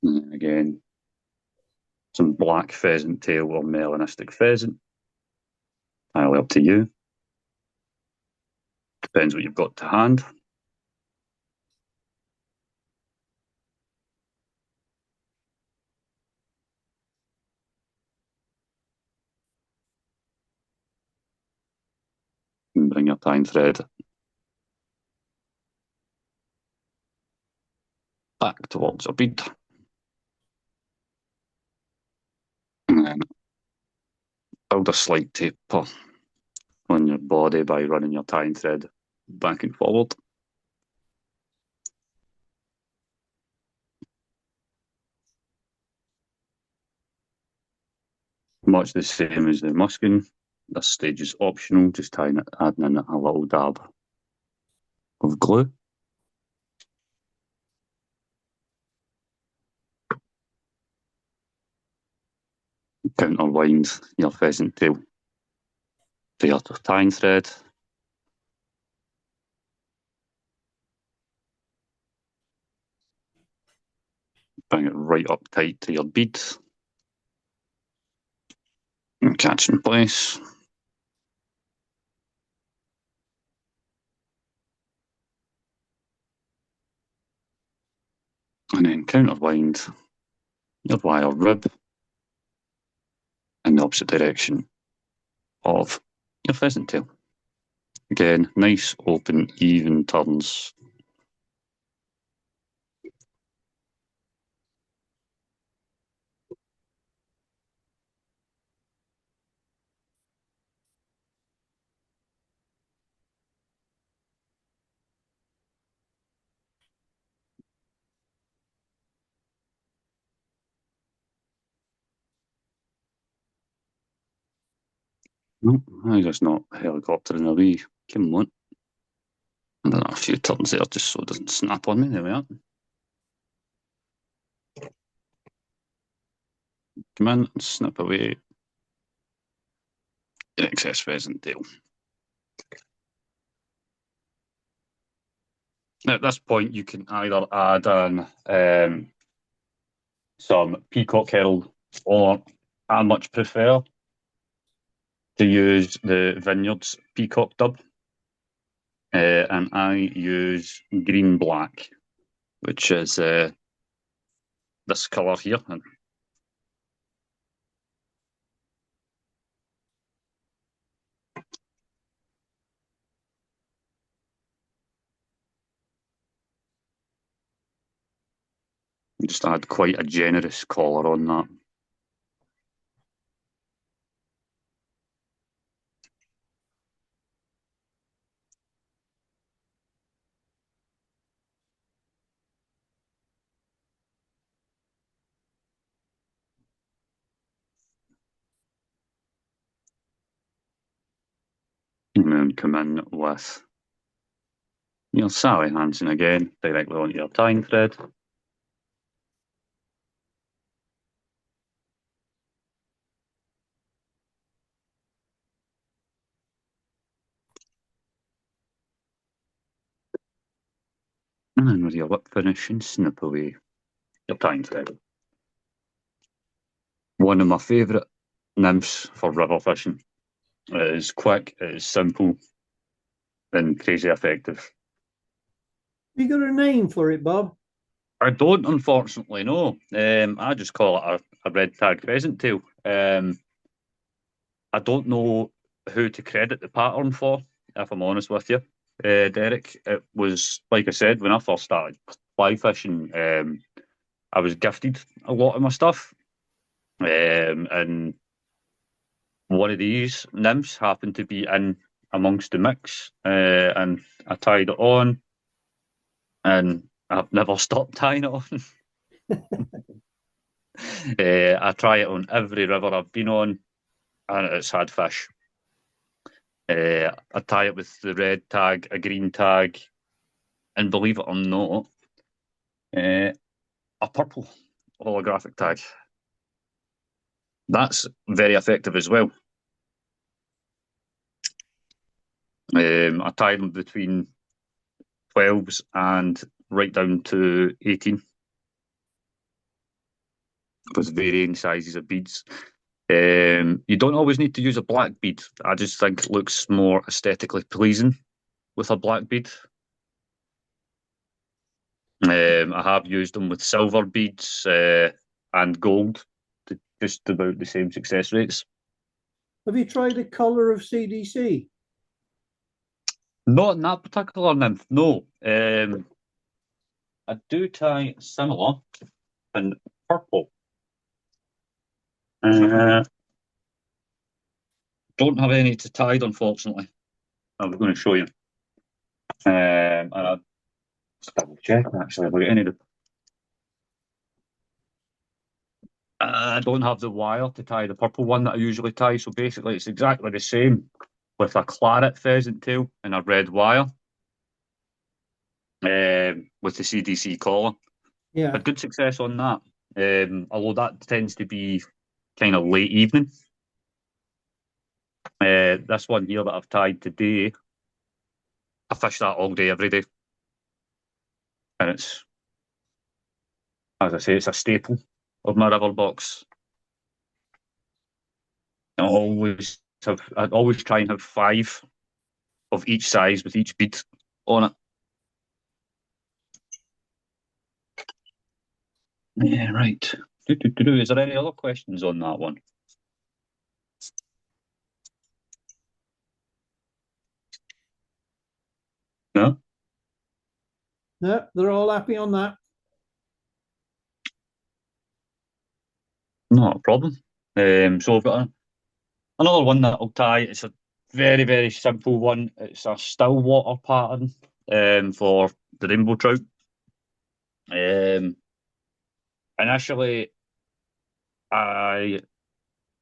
And then again, some black pheasant tail or melanistic pheasant. Entirely up to you. Depends what you've got to hand. And bring your tying thread back towards your bead. And then build a slight taper on your body by running your tying thread back and forward. Much the same as the muskin. This stage is optional, just adding in a little dab of glue. Counterwind your pheasant tail to your tying thread. Bring it right up tight to your bead. And catch in place. And then counterwind your wire rib in the opposite direction of your pheasant tail. Again, nice, open, even turns. Nope, I'm just not helicoptering away. Come on. And then a few turns there just so it doesn't snap on me. There we are. Come in and snip away your excess pheasant tail. Now, at this point, you can either add in some peacock herald, or I much prefer to use the Vineyards peacock dub. And I use green black, which is this colour here. Just add quite a generous collar on that. And then come in with your Sally Hansen again, directly onto your tying thread. And then with your whip finish and snip away your tying thread. One of my favourite nymphs for river fishing. It is quick, it is simple, and crazy effective. You got a name for it, Bob? I don't, unfortunately, no. I just call it a red tag pheasant tail. I don't know who to credit the pattern for, if I'm honest with you, Derek. It was, like I said, when I first started fly fishing, I was gifted a lot of my stuff. And one of these nymphs happened to be in amongst the mix, and I tied it on, and I've never stopped tying it on. I try it on every river I've been on, and it's had fish. I tie it with the red tag, a green tag, and believe it or not, a purple holographic tag. That's very effective as well. I tie them between 12s and right down to 18 with varying sizes of beads. You don't always need to use a black bead. I just think it looks more aesthetically pleasing with a black bead. I have used them with silver beads and gold to just about the same success rates. Have you tried the colour of CDC? Not in that particular nymph, no. I do tie similar in purple. Don't have any to tide, unfortunately. I'm going to show you. And I'll just double check actually if I get any of the. I don't have the wire to tie the purple one that I usually tie, so basically it's exactly the same with a claret pheasant tail and a red wire with the CDC collar. Yeah. Had good success on that, although that tends to be kind of late evening. This one here that I've tied today, I fish that all day, every day. And it's, as I say, it's a staple of my river box. I always try and have 5 of each size with each bead on it. Yeah, right. Is there any other questions on that one? No? No, they're all happy on that. Not a problem. So I've got another one that I'll tie. It's a very, very simple one. It's a still water pattern for the rainbow trout. Initially, I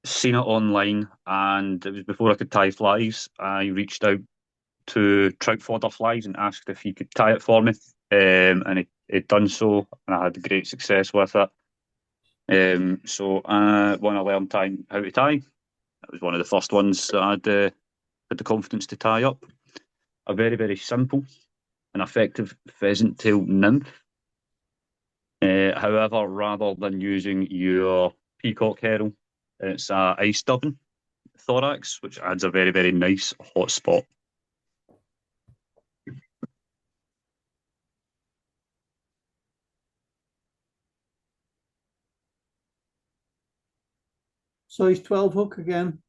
seen it online, and it was before I could tie flies. I reached out to Trout Fodder Flies and asked if he could tie it for me, and he'd done so, and I had great success with it. So when I learned how to tie, that was one of the first ones that I'd had the confidence to tie up. A very, very simple and effective pheasant tail nymph. However, rather than using your peacock herring, it's a ice dubbing thorax, which adds a very, very nice hot spot. Size 12 hook again.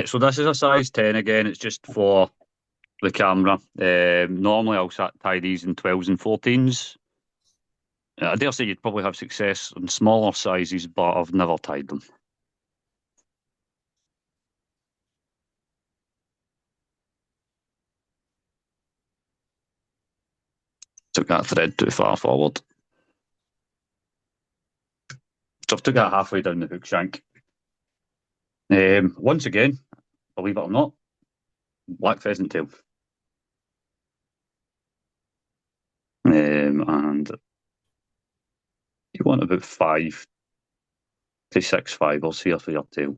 So this is a size 10 again. It's just for the camera. Normally I'll tie these in 12s and 14s. I dare say you'd probably have success in smaller sizes, but I've never tied them. Took that thread too far forward. So I've took that halfway down the hook shank. Once again, believe it or not, black pheasant tail. And you want about 5 to 6 fibres here for your tail.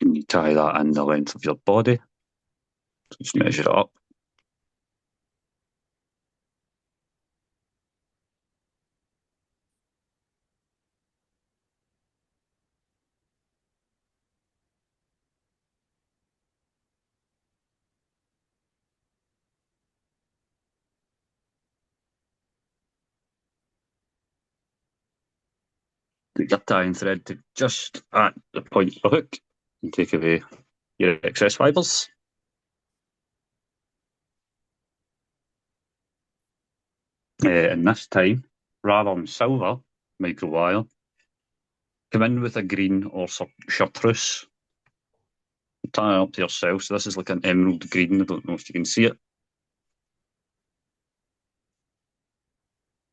And you tie that in the length of your body. Just measure it up. Take your tying thread to just at the point of the hook and take away your excess fibres. And this time, rather than silver microwire, come in with a green or chartreuse. Tie it up to yourself. So this is like an emerald green. I don't know if you can see it.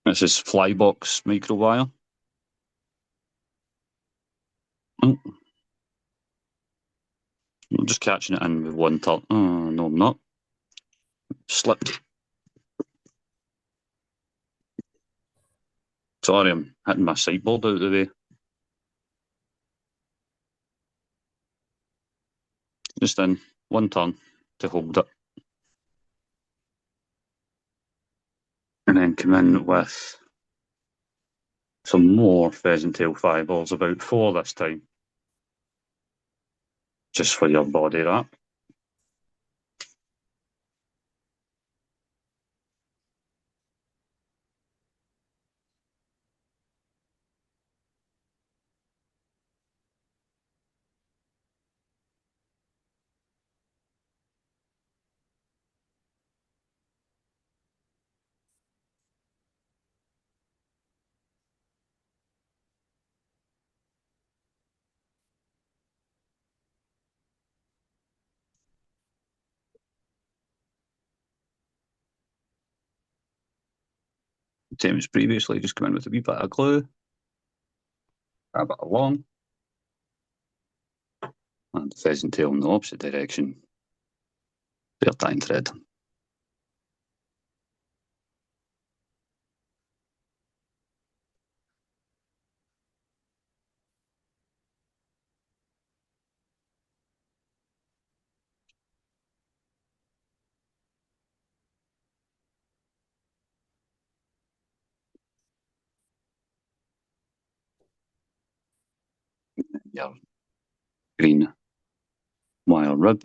This is flybox microwire. Oh. I'm just catching it in with one turn. Oh, no, I'm not. Slipped. Sorry, I'm hitting my sideboard out of the way. Just in one turn to hold it. And then come in with some more pheasant tail fibres, about 4 this time. Just for your body wrap. Same as previously, just come in with a wee bit of glue, grab it along, and the pheasant tail in the opposite direction, their tying thread. Your green wire rib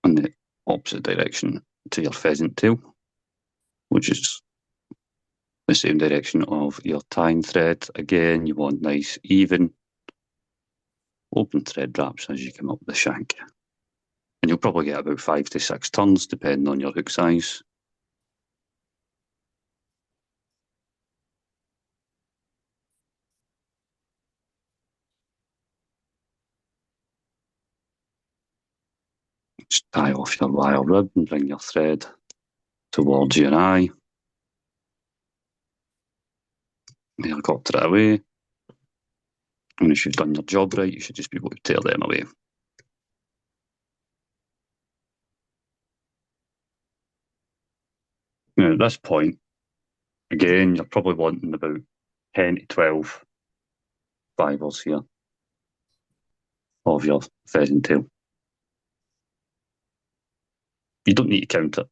in the opposite direction to your pheasant tail, which is the same direction of your tying thread. Again, you want nice, even, open thread wraps as you come up the shank. And you'll probably get about 5 to 6 turns, depending on your hook size. Just tie off your wire rib and bring your thread towards your eye. Helicopter it away. And if you've done your job right, you should just be able to tear them away. Now, at this point, again, you're probably wanting about 10 to 12 fibres here of your pheasant tail. You don't need to count it.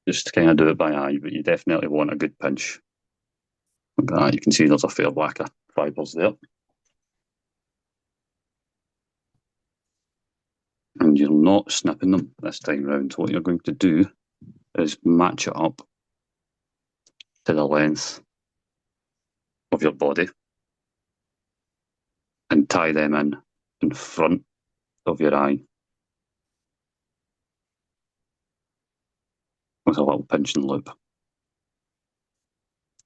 Just kind of do it by eye, but you definitely want a good pinch. Like that, you can see there's a fair whack of fibres there. And you're not snipping them this time round. So what you're going to do is match it up to the length of your body and tie them in front of your eye with a little pinching loop.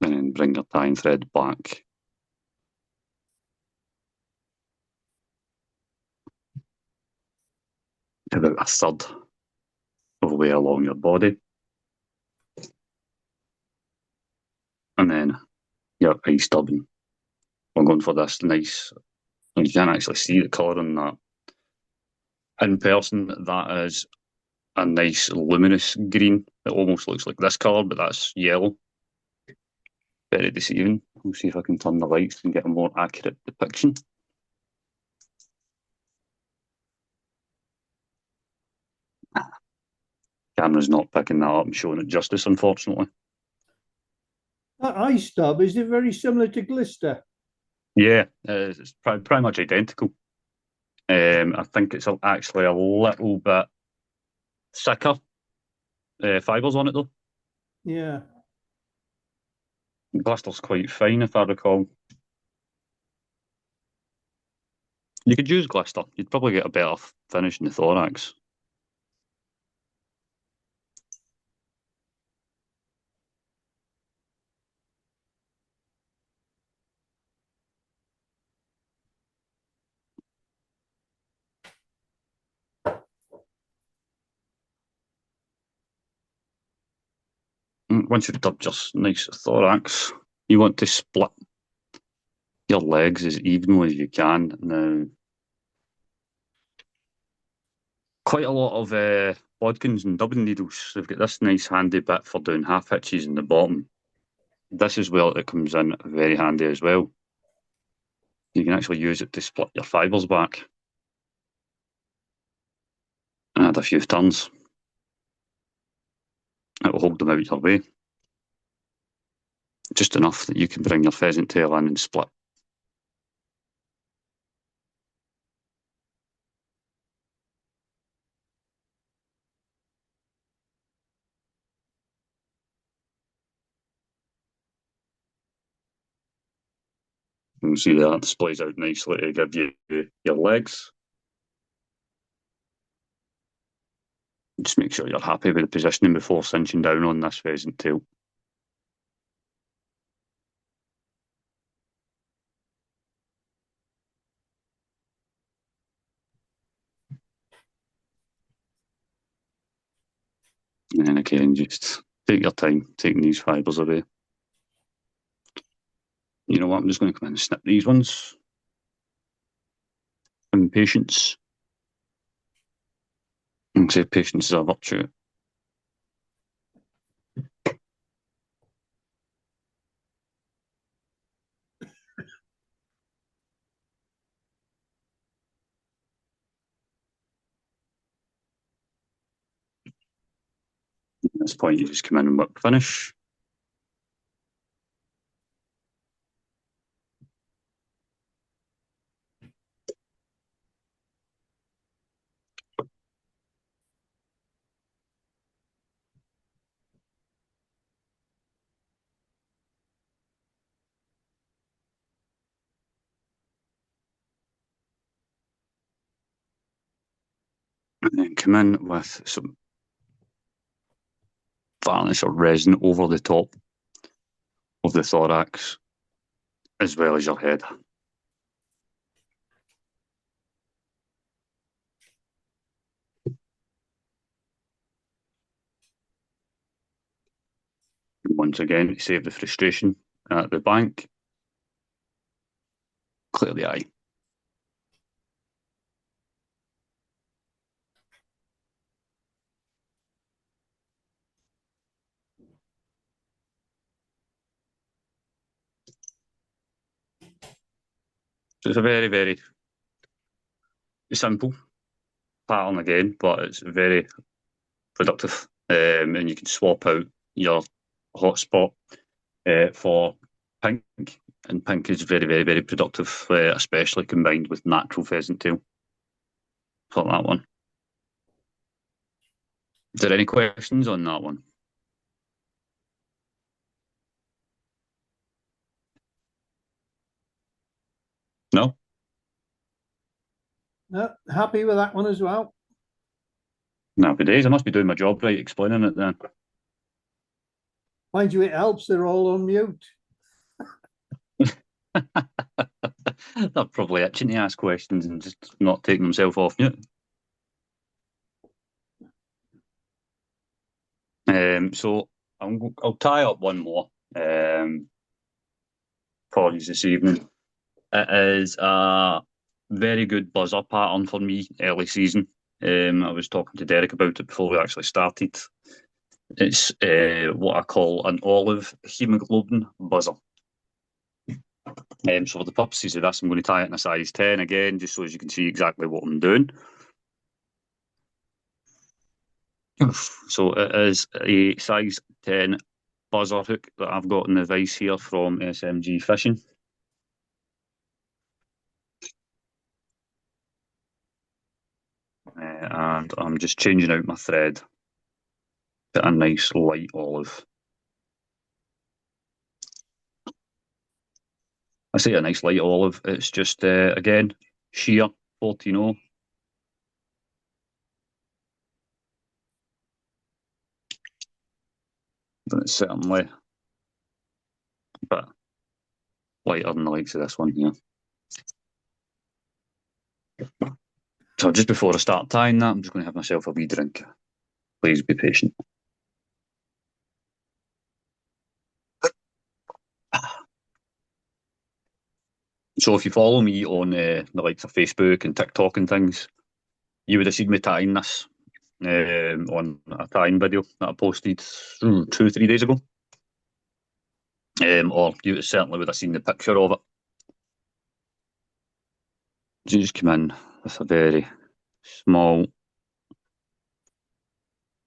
And then bring your tying thread back to about a third of the way along your body. And then your eye stub, and we're going for this nice. You can't actually see the colour on that. In person, that is a nice luminous green. It almost looks like this colour, but that's yellow. Very deceiving. We'll see if I can turn the lights and get a more accurate depiction. Camera's not picking that up and showing it justice, unfortunately. That eye stub, is it very similar to glister? Yeah, it's pretty much identical. I think it's actually a little bit thicker fibres on it, though. Yeah. Glister's quite fine, if I recall. You could use glister. You'd probably get a better finish in the thorax. Once you've dubbed your nice thorax, you want to split your legs as evenly as you can. Now, quite a lot of bodkins and dubbing needles, they've got this nice handy bit for doing half hitches in the bottom. This is where it comes in very handy as well. You can actually use it to split your fibres back. And add a few turns. It will hold them out your way. Just enough that you can bring your pheasant tail in and split. You can see that displays out nicely to give you your legs. Just make sure you're happy with the positioning before cinching down on this pheasant tail. And then again, just take your time taking these fibres away. You know what, I'm just going to come in and snip these ones. And patience. And say patience is a virtue. At this point, you just come in and whip finish. And then come in with some varnish or resin over the top of the thorax, as well as your head. Once again, to save the frustration at the bank, clear the eye. So it's a very, very simple pattern again, but it's very productive. And you can swap out your hotspot for pink, and pink is very, very, very productive, especially combined with natural pheasant tail for that one. Is there any questions on that one? No? Happy with that one as well. Happy days. I must be doing my job right, explaining it then. Mind you, it helps they're all on mute. They're probably itching to ask questions and just not taking themselves off mute. So I'll tie up one more. apologies this evening. It is a very good buzzer pattern for me early season. I was talking to Derek about it before we actually started. It's what I call an Olive Haemoglobin Buzzer. So for the purposes of this, I'm going to tie it in a size 10 again, just so as you can see exactly what I'm doing. So it is a size 10 buzzer hook that I've got in the vise here from SMG Fishing. And I'm just changing out my thread to a nice light olive. I say a nice light olive, it's just, again, sheer 14-0. But it's certainly a bit lighter than the likes of this one here. So just before I start tying that, I'm just going to have myself a wee drink. Please be patient. So if you follow me on the likes of Facebook and TikTok and things, you would have seen me tying this on a tying video that I posted 2-3 days ago. Or you certainly would have seen the picture of it. So you just come in with a very small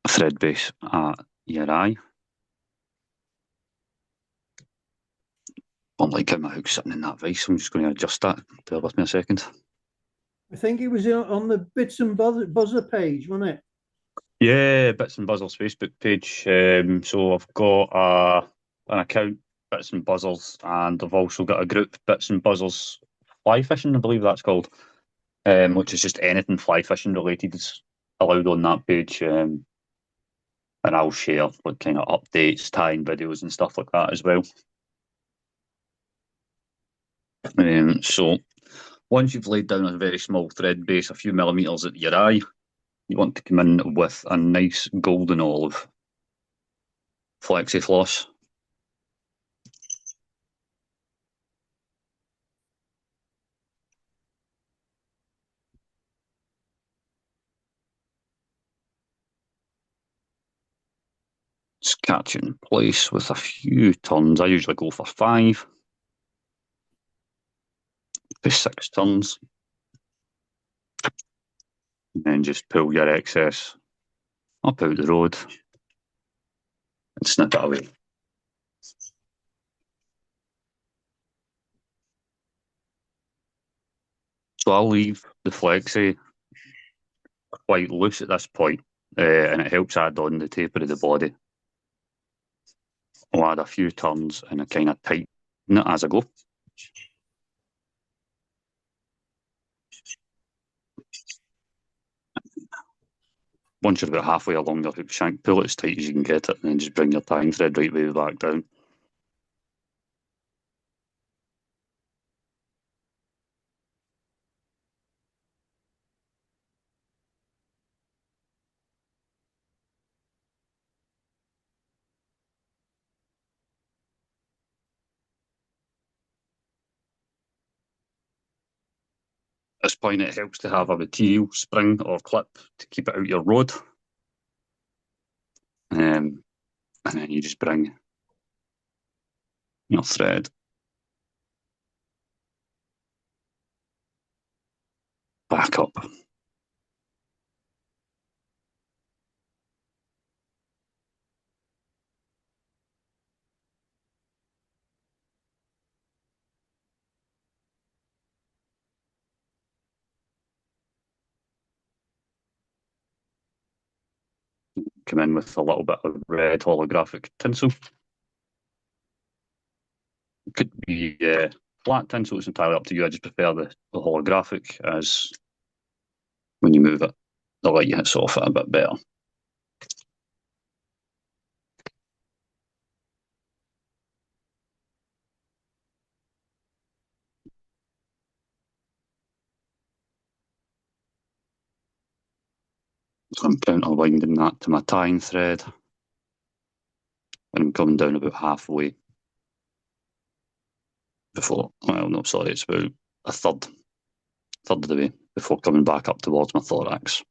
thread base at your eye. I don't like how my hook's sitting in that vise, so I'm just going to adjust that. Bear with me a second. I think it was on the Bits and Buzzer page, wasn't it? Yeah, Bits and Buzzers Facebook page. So I've got an account, Bits and Buzzers, and I've also got a group, Bits and Buzzers Fly Fishing, I believe that's called, which is just anything fly fishing related is allowed on that page. And I'll share like kind of updates, tying videos and stuff like that as well. So once you've laid down a very small thread base, a few millimetres at your eye, you want to come in with a nice golden olive flexi floss. Just catch it in place with a few turns. I usually go for 5 to 6 turns. And then just pull your excess up out the road and snip it away. So I'll leave the flexi quite loose at this point, and it helps add on the taper of the body. I'll add a few turns and I kind of tighten it as I go. Once you're about halfway along the hook shank, pull it as tight as you can get it, and then just bring your tying thread right way back down. At this point, it helps to have a material spring or clip to keep it out your rod. And then you just bring your thread back up. Come in with a little bit of red holographic tinsel. It could be flat tinsel, it's entirely up to you. I just prefer the holographic, as when you move it, the light hits off it a bit better. So I'm counterwinding that to my tying thread, and I'm coming down about halfway before. Well, no, sorry, it's about a third of the way before coming back up towards my thorax.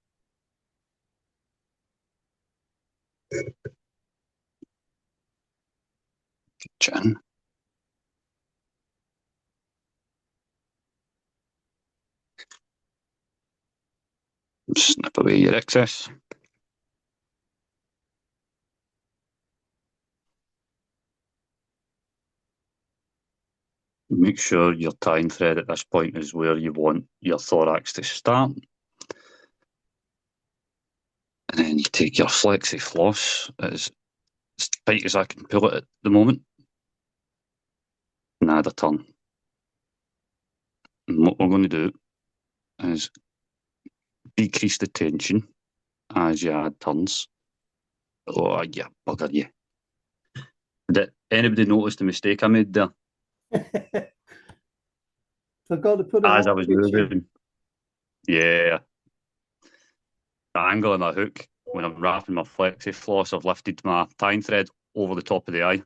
Chin. Snip away your excess. Make sure your tying thread at this point is where you want your thorax to start. And then you take your flexi floss as tight as I can pull it at the moment. And add a turn. And what we're going to do is decrease the tension as you add turns. Oh, yeah, bugger you. Did anybody notice the mistake I made there? Forgot to put As a I was pitch in. moving. Yeah. The angle of my hook, when I'm wrapping my flexi floss, I've lifted my tying thread over the top of the eye.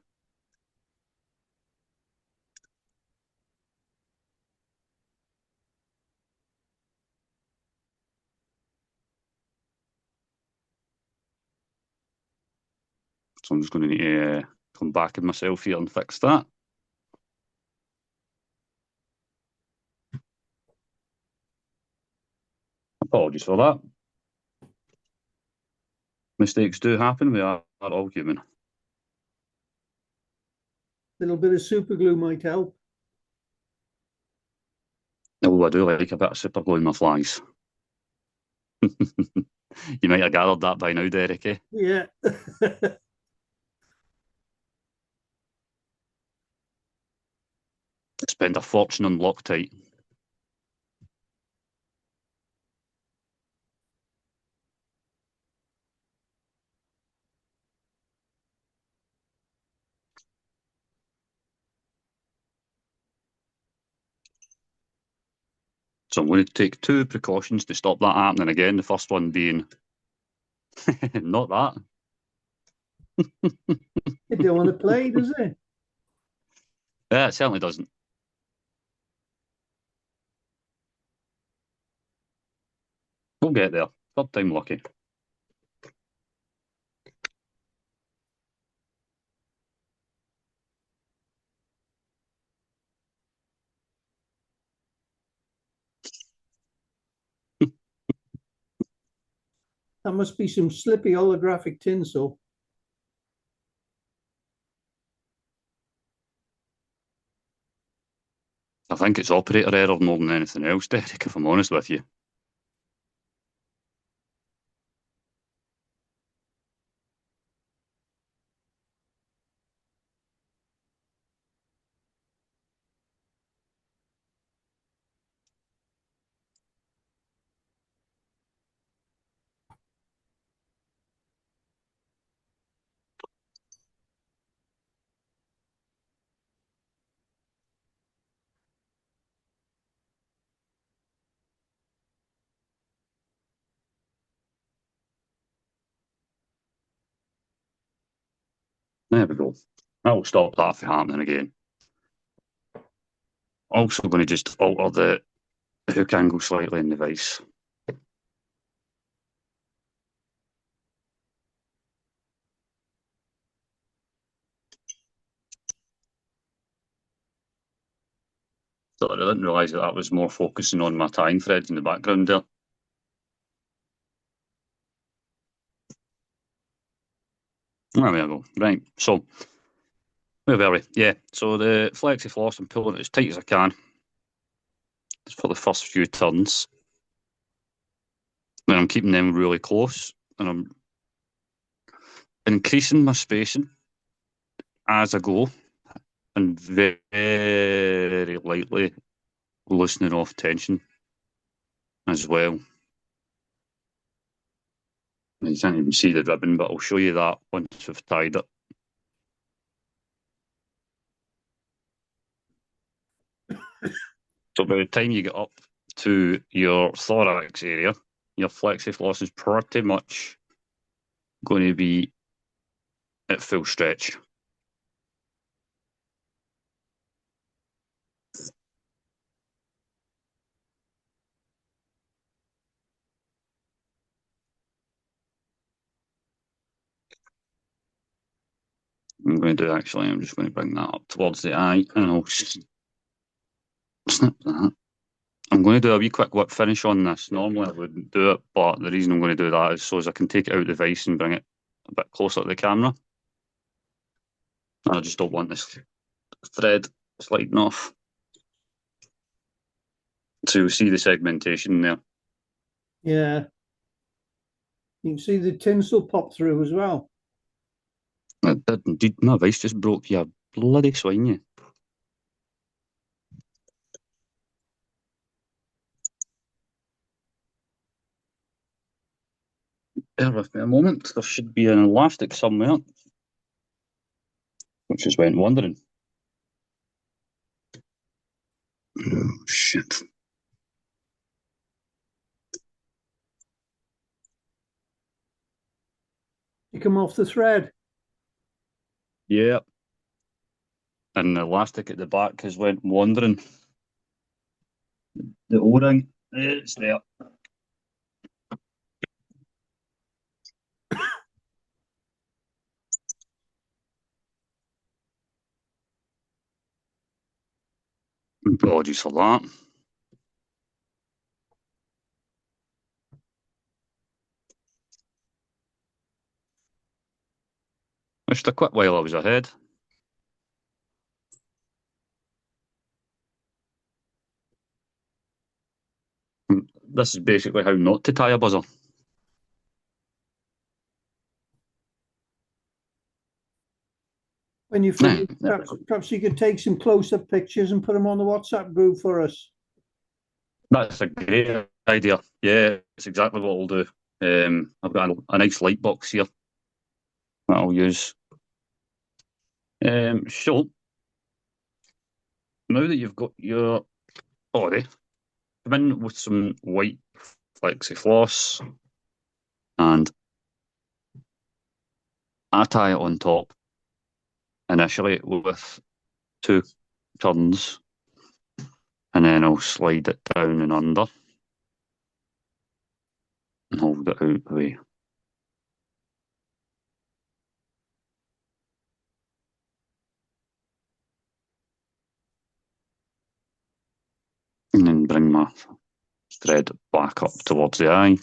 So I'm just going to need to come back in myself here and fix that. Apologies for that. Mistakes do happen. We are all human. Little bit of super glue might help. Oh, I do like a bit of super glue in my flies. You might have gathered that by now, Derek, eh? Yeah. Spend a fortune on Loctite. So I'm going to take two precautions to stop that happening again. The first one being not that. It don't want to play, does it? Yeah, it certainly doesn't. We'll get there. Third time lucky. That must be some slippy holographic tinsel. I think it's operator error more than anything else, Derek, if I'm honest with you. There we go. That will stop that from happening again. Also going to just alter the hook angle slightly in the vise. So I didn't realise that was more focusing on my tying threads in the background there. There we go. Right, so where were we? Yeah, so the flexi floss, I'm pulling it as tight as I can for the first few turns. And I'm keeping them really close, and I'm increasing my spacing as I go, and very lightly loosening off tension as well. You can't even see the ribbon, but I'll show you that once we've tied it. So by the time you get up to your thorax area, your flexi floss is pretty much going to be at full stretch. I'm going to do actually, I'm just going to bring that up towards the eye and I'll snip that. I'm going to do a wee quick whip finish on this. Normally I wouldn't do it, but the reason I'm going to do that is so as I can take it out of the vise and bring it a bit closer to the camera. I just don't want this thread sliding off. So you'll see the segmentation there. Yeah. You can see the tinsel pop through as well. It did indeed. My vise just broke, you bloody swine, you. Bear with me a moment. There should be an elastic somewhere, which just went wandering. Oh, shit. You come off the thread. Yeah. And the elastic at the back has went wandering. The O-ring, it's there. Apologies for that. Wished I quit while I was ahead. This is basically how not to tie a buzzer. When you finish, perhaps you could take some close-up pictures and put them on the WhatsApp group for us. That's a great idea. Yeah, it's exactly what I'll do. I've got a nice light box here that I'll use. So, now that you've got your body, come in with some white flexi floss and I tie it on top initially with 2 turns and then I'll slide it down and under and hold it out the way. And then bring my thread back up towards the eye.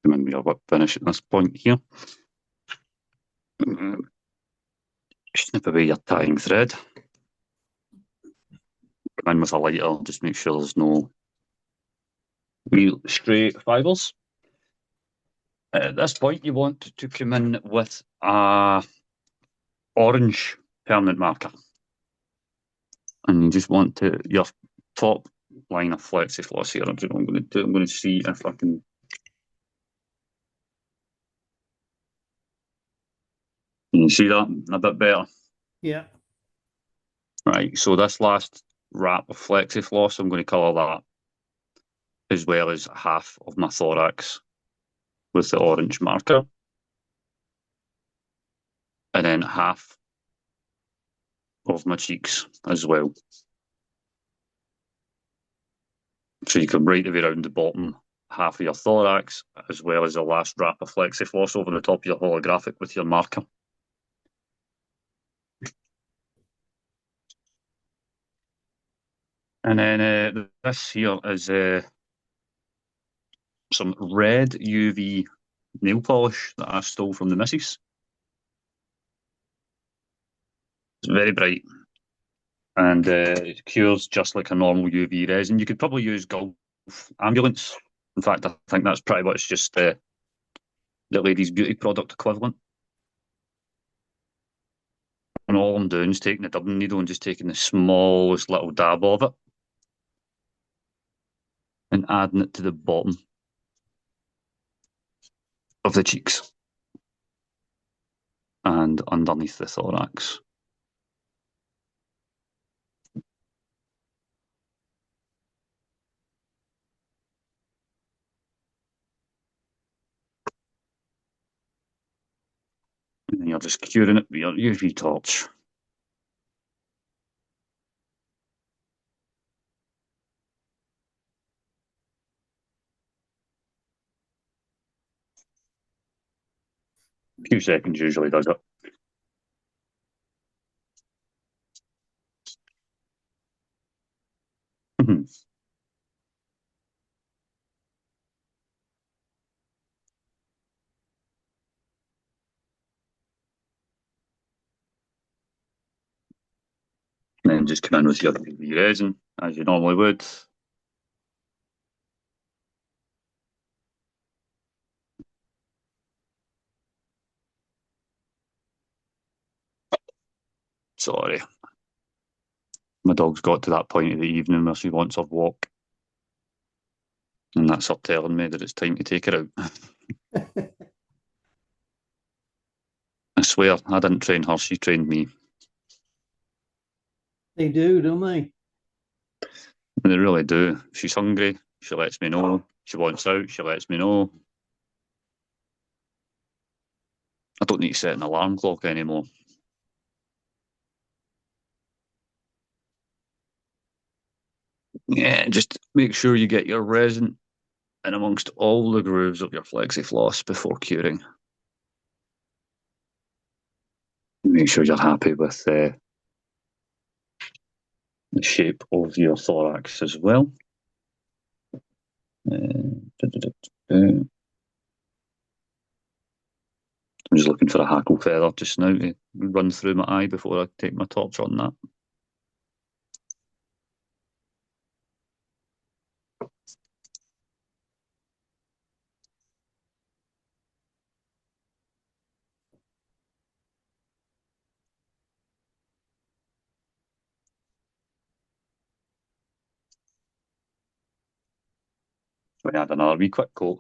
Come in with a whip finish at this point here. Snip away your tying thread. Come in with a lighter, just make sure there's no real stray fibres. At this point, you want to come in with a orange permanent marker. And you just want to, your top line of flexi floss here, I'm going to see if I can. Can you see that a bit better? Yeah. Right, so this last wrap of flexi floss, I'm going to colour that, as well as half of my thorax with the orange marker. And then half of my cheeks as well. So you come right the way around the bottom half of your thorax, as well as the last wrap of flexi floss over the top of your holographic with your marker. And then this here is some red UV nail polish that I stole from the missus. It's very bright. and it cures just like a normal UV resin. You could probably use Gulf Ambulance. In fact, I think that's pretty much just the Ladies' Beauty product equivalent. And all I'm doing is taking the dubbing needle and just taking the smallest little dab of it and adding it to the bottom of the cheeks and underneath the thorax. And then you're just curing it with your UV torch. A few seconds usually does it. And then just come in with your UV resin as you normally would. Sorry. My dog's got to that point of the evening where she wants her walk. And that's her telling me that it's time to take her out. I swear, I didn't train her, she trained me. They do, don't they? And they really do. If she's hungry, she lets me know. She wants out, she lets me know. I don't need to set an alarm clock anymore. Yeah, just make sure you get your resin in amongst all the grooves of your flexi-floss before curing. Make sure you're happy with the shape of your thorax as well. I'm just looking for a hackle feather just now to run through my eye before I take my torch on that. So I had another wee quick coat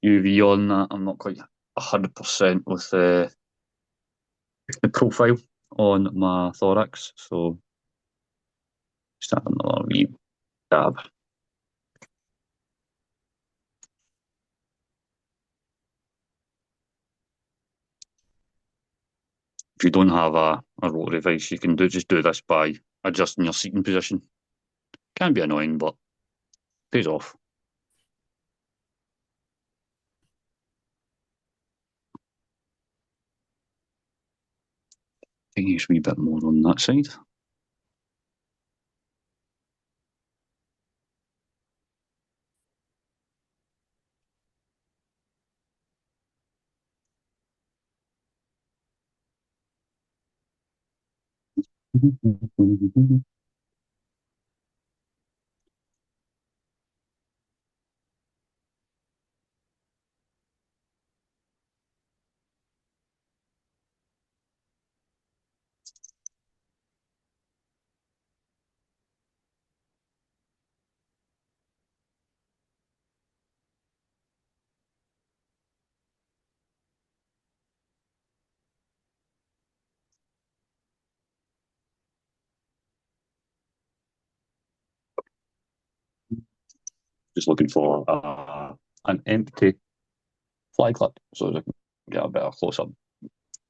UV on that. I'm not quite 100% with the profile on my thorax, so just add another wee dab. If you don't have a rotary vise, you can just do this by adjusting your seating position. Can be annoying, but pays off. I think there's a wee bit more on that side. Just looking for an empty fly clip so that I can get a better close-up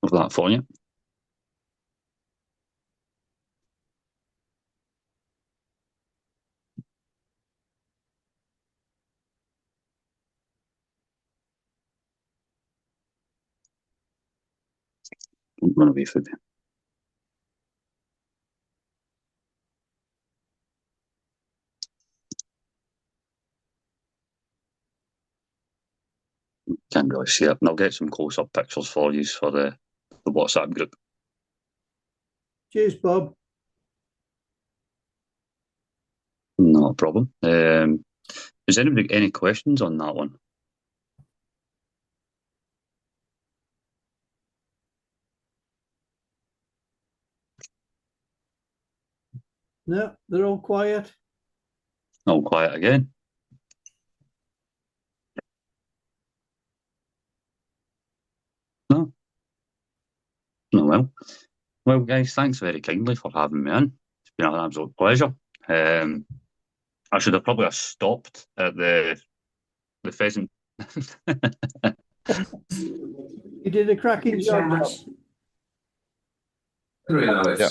of that for you. Don't run away from me. Can't really see it. And I'll get some close-up pictures for you for the WhatsApp group. Cheers, Bob. Not a problem. Is anybody any questions on that one? No, they're all quiet. All quiet again. No. No, well, guys, thanks very kindly for having me in. It's been an absolute pleasure. I should have probably stopped at the pheasant. You did a cracking Thank you so job. much. Really nice. Yeah.